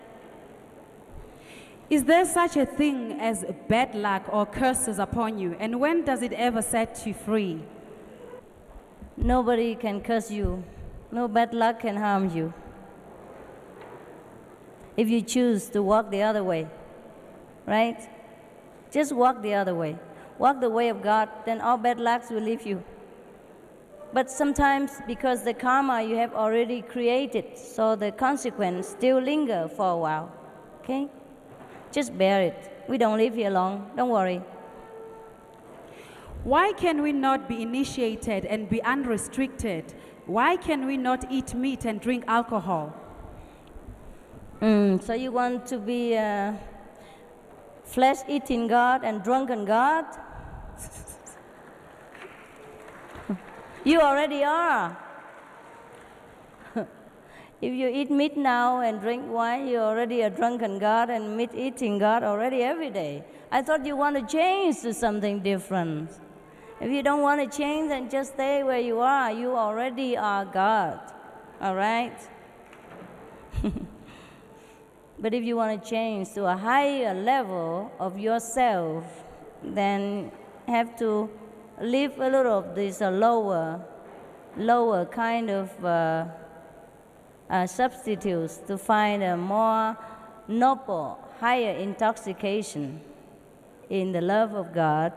Is there such a thing as bad luck or curses upon you? And when does it ever set you free? Nobody can curse you. No bad luck can harm you. If you choose to walk the other way, right? Just walk the other way. Walk the way of God, then all bad lucks will leave you. But sometimes, because the karma you have already created, so the consequence still linger for a while. Okay? Just bear it. We don't live here long. Don't worry. Why can we not be initiated and be unrestricted? Why can we not eat meat and drink alcohol? So you want to be a flesh-eating God and drunken God? You already are. If you eat meat now and drink wine, you're already a drunken God and meat-eating God already every day. I thought you want to change to something different. If you don't want to change, then just stay where you are. You already are God. All right? But if you want to change to a higher level of yourself, then have to live a little of this lower kind of substitutes to find a more noble, higher intoxication in the love of God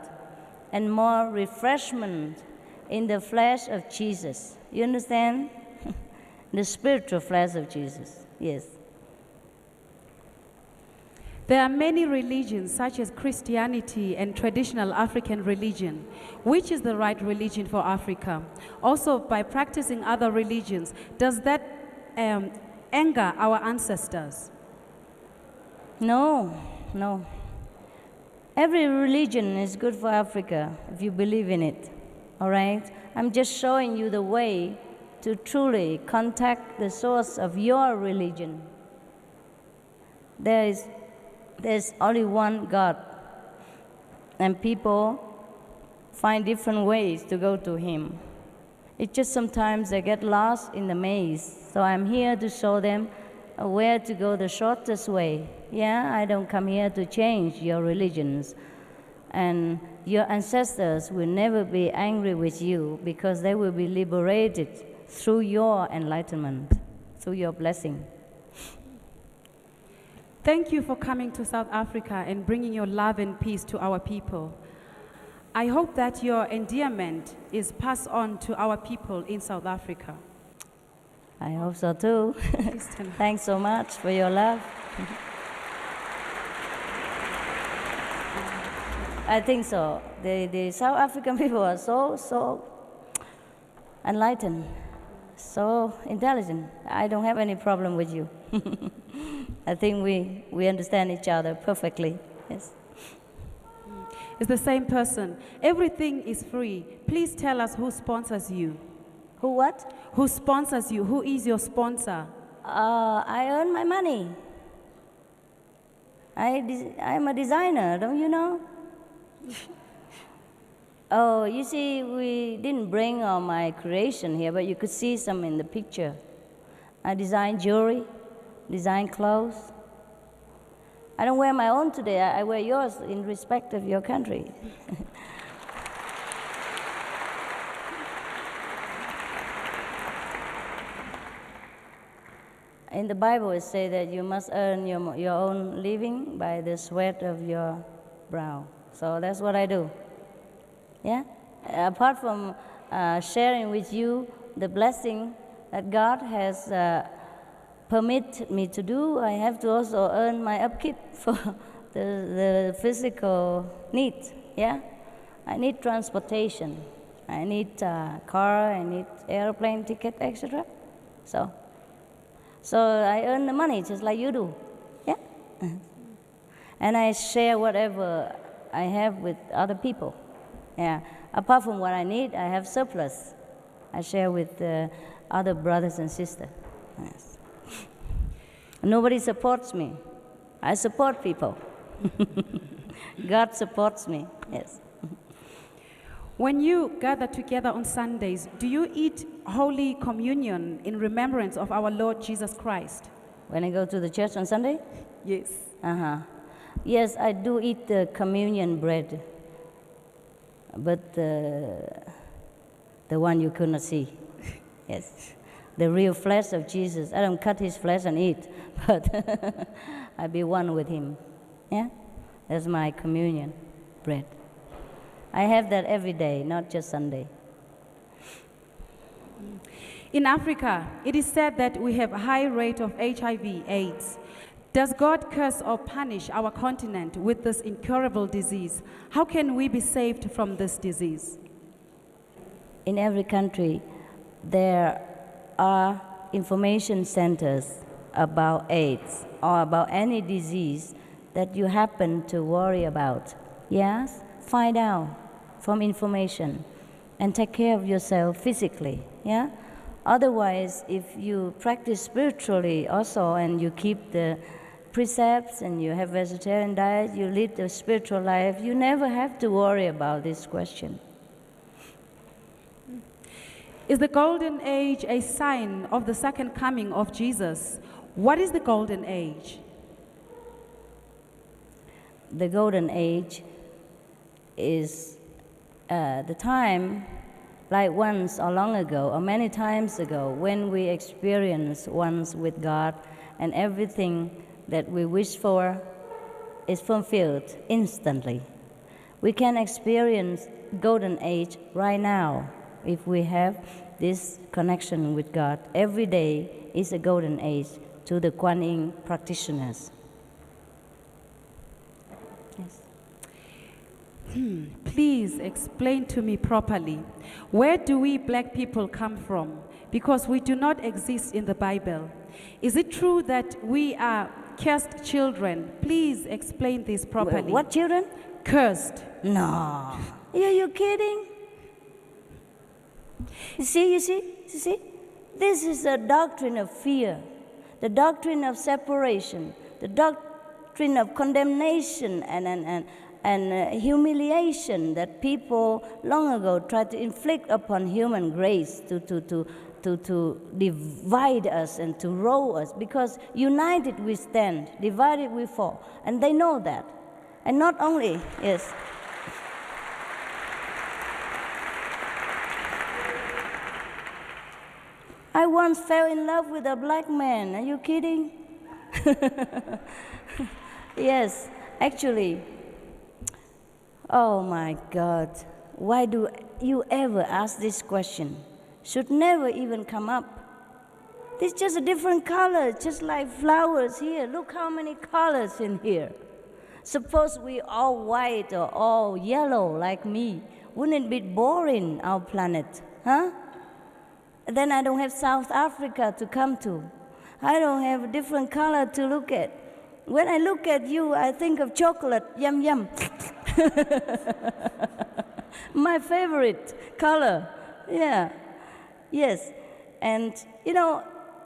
and more refreshment in the flesh of Jesus. You understand? The spiritual flesh of Jesus. Yes. There are many religions, such as Christianity and traditional African religion. Which is the right religion for Africa? Also, by practicing other religions, does that anger our ancestors? No. Every religion is good for Africa if you believe in it. All right? I'm just showing you the way to truly contact the source of your religion. There's only one God, and people find different ways to go to Him. It's just sometimes they get lost in the maze, so I'm here to show them where to go the shortest way. Yeah, I don't come here to change your religions, and your ancestors will never be angry with you because they will be liberated through your enlightenment, through your blessing. Thank you for coming to South Africa and bringing your love and peace to our people. I hope that your endearment is passed on to our people in South Africa. I hope so too. Thanks so much for your love. I think so. The South African people are so enlightened, so intelligent. I don't have any problem with you. I think we understand each other perfectly. Yes. It's the same person. Everything is free. Please tell us who sponsors you. Who what? Who sponsors you? Who is your sponsor? I earn my money. I'm a designer, don't you know? Oh, you see, we didn't bring all my creation here, but you could see some in the picture. I design jewelry, design clothes. I don't wear my own today. I wear yours in respect of your country. In the Bible, it says that you must earn your own living by the sweat of your brow. So that's what I do. Yeah? Apart from sharing with you the blessing that God has permitted me to do, I have to also earn my upkeep for the physical needs. Yeah? I need transportation. I need car, I need airplane ticket, etc. So I earn the money just like you do. Yeah? And I share whatever I have with other people. Yeah. Apart from what I need, I have surplus. I share with other brothers and sisters. Yes. Nobody supports me. I support people. God supports me. Yes. When you gather together on Sundays, do you eat Holy Communion in remembrance of our Lord Jesus Christ? When I go to the church on Sunday? Yes. Yes, I do eat the communion bread, but the one you could not see. Yes. The real flesh of Jesus. I don't cut his flesh and eat, but I be one with him. Yeah? That's my communion bread. I have that every day, not just Sunday. In Africa, it is said that we have a high rate of HIV/AIDS. Does God curse or punish our continent with this incurable disease? How can we be saved from this disease? In every country, there are information centers about AIDS or about any disease that you happen to worry about. Yes? Find out from information and take care of yourself physically. Yeah? Otherwise, if you practice spiritually also and you keep the precepts and you have vegetarian diet, you lead the spiritual life, you never have to worry about this question. Is the golden age a sign of the second coming of Jesus? What is the golden age? The golden age is the time, like once or long ago or many times ago, when we experience once with God and everything that we wish for is fulfilled instantly. We can experience golden age right now if we have this connection with God. Every day is a golden age to the Kuan Yin practitioners. Yes. Please explain to me properly. Where do we black people come from? Because we do not exist in the Bible. Is it true that we are cursed children? Please explain this properly. What children? Cursed. No. Are you kidding? You see? This is a doctrine of fear, the doctrine of separation, the doctrine of condemnation and humiliation that people long ago tried to inflict upon human grace to divide us and to roll us, because united we stand, divided we fall, and they know that. And not only, yes. I once fell in love with a black man. Are you kidding? Yes, actually. Oh my God. Why do you ever ask this question? Should never even come up. It's just a different color, just like flowers here. Look how many colors in here. Suppose we all white or all yellow like me. Wouldn't it be boring, our planet? Huh? Then I don't have South Africa to come to. I don't have a different color to look at. When I look at you, I think of chocolate, yum yum. My favorite color, yeah, yes. And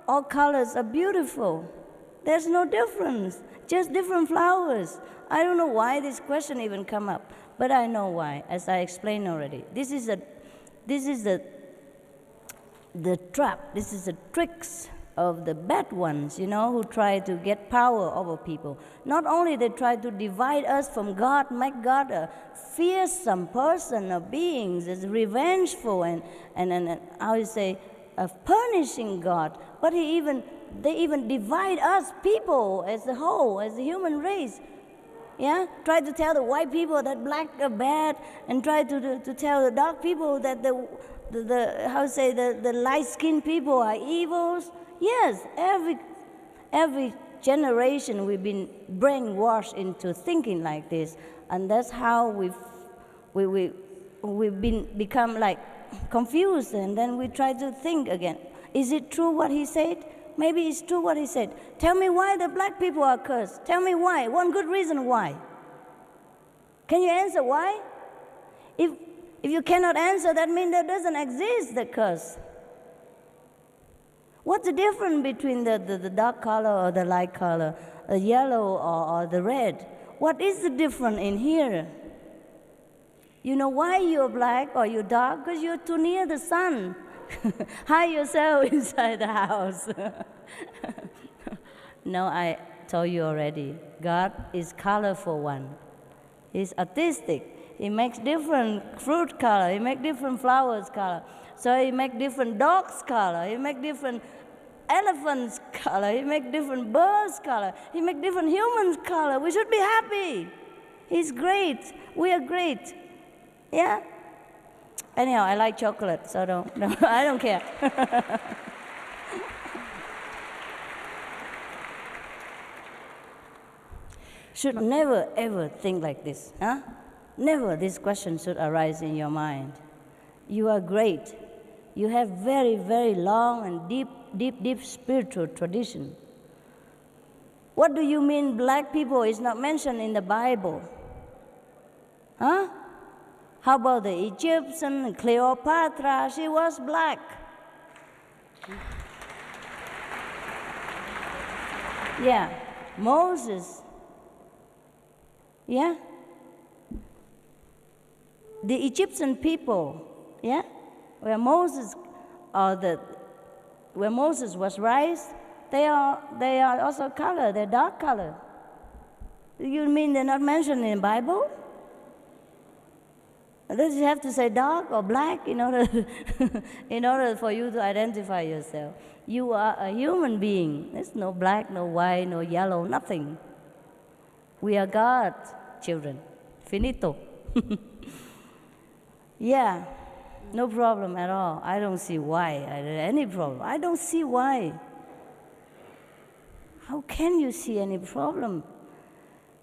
all colors are beautiful. There's no difference, just different flowers. I don't know why this question even come up, but I know why, as I explained already. This is the trap, this is the tricks of the bad ones, who try to get power over people. Not only they try to divide us from God, make God a fearsome person of beings, is revengeful and how you say, of punishing God, but they even divide us people as a whole, as a human race. Yeah, try to tell the white people that black are bad, and try to tell the dark people that the light-skinned people are evils. Yes, every generation we've been brainwashed into thinking like this, and that's how we've become like confused, and then we try to think again. Is it true what he said? Maybe it's true what he said. Tell me why the black people are cursed. Tell me why. One good reason why. Can you answer why? If you cannot answer, that means there doesn't exist the curse. What's the difference between the dark color or the light color, the yellow or the red? What is the difference in here? You know why you're black or you're dark? Because you're too near the sun. Hide yourself inside the house. No, I told you already. God is colorful one. He's artistic. He makes different fruit color. He makes different flowers color. So he makes different dogs color. He makes different elephants color. He makes different birds color. He makes different humans color. We should be happy. He's great. We are great. Yeah? Anyhow, I like chocolate, so I don't care. Should never ever think like this, huh? Never this question should arise in your mind. You are great. You have very, very long and deep spiritual tradition. What do you mean black people is not mentioned in the Bible? Huh? How about the Egyptian, Cleopatra? She was black. Yeah, Moses. Yeah? The Egyptian people, yeah? Where Moses was raised, they are also color, they're dark color. You mean they're not mentioned in the Bible? Does you have to say dark or black in order for you to identify yourself? You are a human being. There's no black, no white, no yellow, nothing. We are God's children. Finito. Yeah, no problem at all. I don't see why. Any problem. I don't see why. How can you see any problem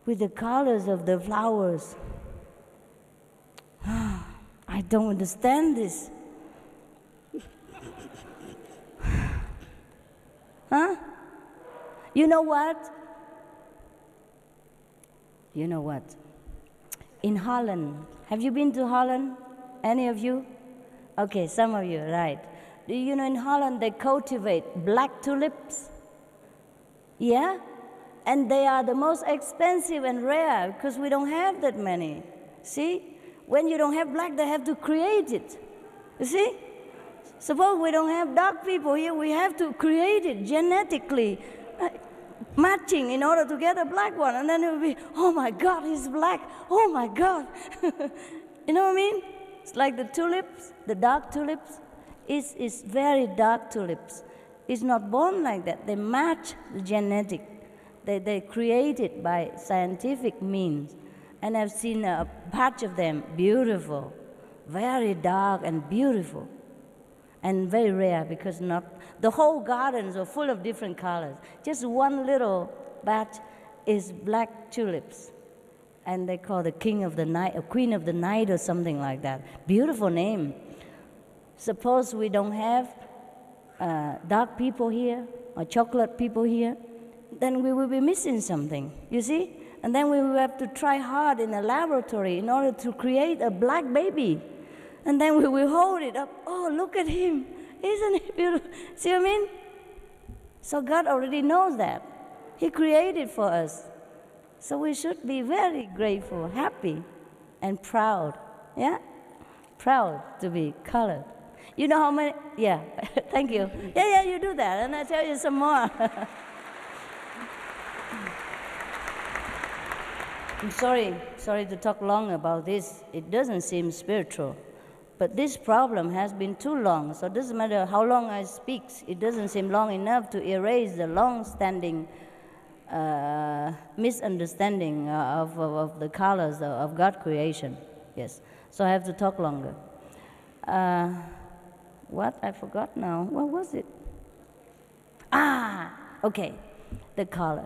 with the colors of the flowers? I don't understand this. Huh? You know what? You know what? In Holland, have you been to Holland? Any of you? Okay, some of you, right. Do you know in Holland they cultivate black tulips? Yeah? And they are the most expensive and rare because we don't have that many. See? When you don't have black, they have to create it. You see? Suppose we don't have dark people here, we have to create it genetically, matching in order to get a black one. And then it will be, oh my God, he's black. Oh my God. You know what I mean? It's like the tulips, the dark tulips. It's very dark tulips. It's not born like that. They match the genetic. They create it by scientific means. And I've seen a patch of them, beautiful, very dark and beautiful, and very rare because not the whole gardens are full of different colors. Just one little batch is black tulips, and they call the king of the night, or queen of the night, or something like that. Beautiful name. Suppose we don't have dark people here or chocolate people here, then we will be missing something. You see? And then we will have to try hard in a laboratory in order to create a black baby. And then we will hold it up. Oh, look at him. Isn't he beautiful? See what I mean? So God already knows that. He created for us. So we should be very grateful, happy, and proud. Yeah? Proud to be colored. You know how many? Yeah, thank you. Yeah, you do that. And I'll tell you some more. I'm sorry to talk long about this. It doesn't seem spiritual. But this problem has been too long, so it doesn't matter how long I speak, it doesn't seem long enough to erase the long-standing misunderstanding of the colors of God's creation. Yes, so I have to talk longer. What? I forgot now. What was it? Okay, the color.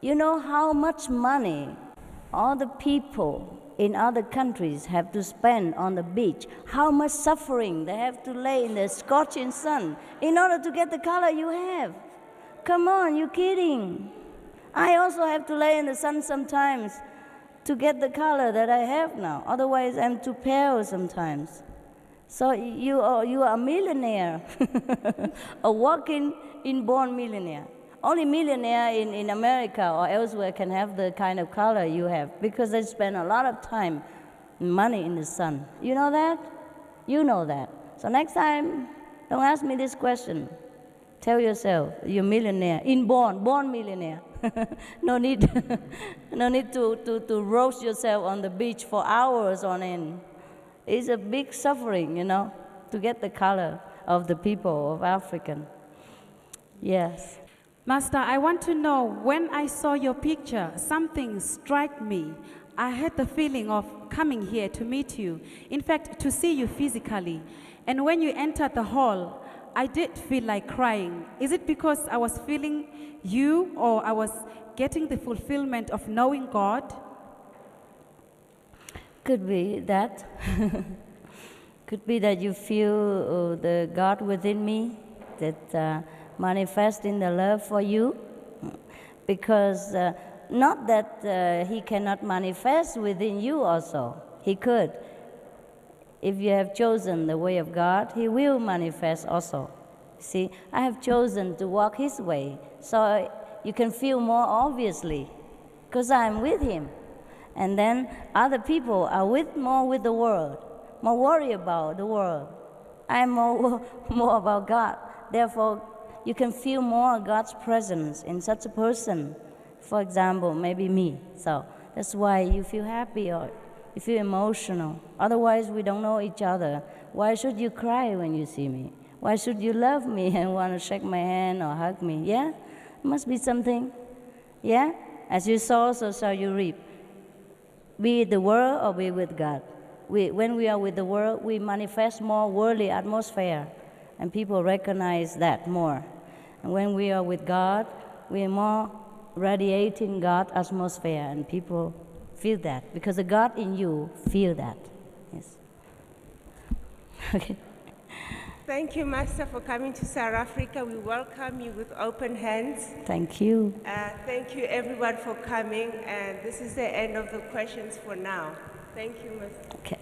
You know how much money all the people in other countries have to spend on the beach, how much suffering they have to lay in the scorching sun in order to get the color you have. Come on, you're kidding. I also have to lay in the sun sometimes to get the color that I have now. Otherwise, I'm too pale sometimes. So you are a millionaire, a walking inborn millionaire. Only millionaire in America or elsewhere can have the kind of color you have because they spend a lot of time, money in the sun. You know that? You know that. So next time, don't ask me this question. Tell yourself, you're millionaire, born millionaire. No need to roast yourself on the beach for hours on end. It's a big suffering, to get the color of the people of African. Yes. Master, I want to know, when I saw your picture, something struck me. I had the feeling of coming here to meet you, in fact, to see you physically. And when you entered the hall, I did feel like crying. Is it because I was feeling you, or I was getting the fulfillment of knowing God? Could be that. Could be that you feel the God within me that manifest in the love for you, because not that he cannot manifest within you also. He could. If you have chosen the way of God, he will manifest also. See, I have chosen to walk his way, so you can feel more obviously, because I'm with him. And then other people are more with the world, more worried about the world. I'm more about God. Therefore, you can feel more God's presence in such a person. For example, maybe me. So that's why you feel happy or you feel emotional. Otherwise, we don't know each other. Why should you cry when you see me? Why should you love me and want to shake my hand or hug me? Yeah? Must be something. Yeah? As you sow, so shall you reap. Be with the world or be with God. When we are with the world, we manifest more worldly atmosphere. And people recognize that more. And when we are with God, we are more radiating God's atmosphere, and people feel that, because the God in you feel that. Yes. Okay. Thank you, Master, for coming to South Africa. We welcome you with open hands. Thank you. Thank you, everyone, for coming. And this is the end of the questions for now. Thank you, Master. Okay.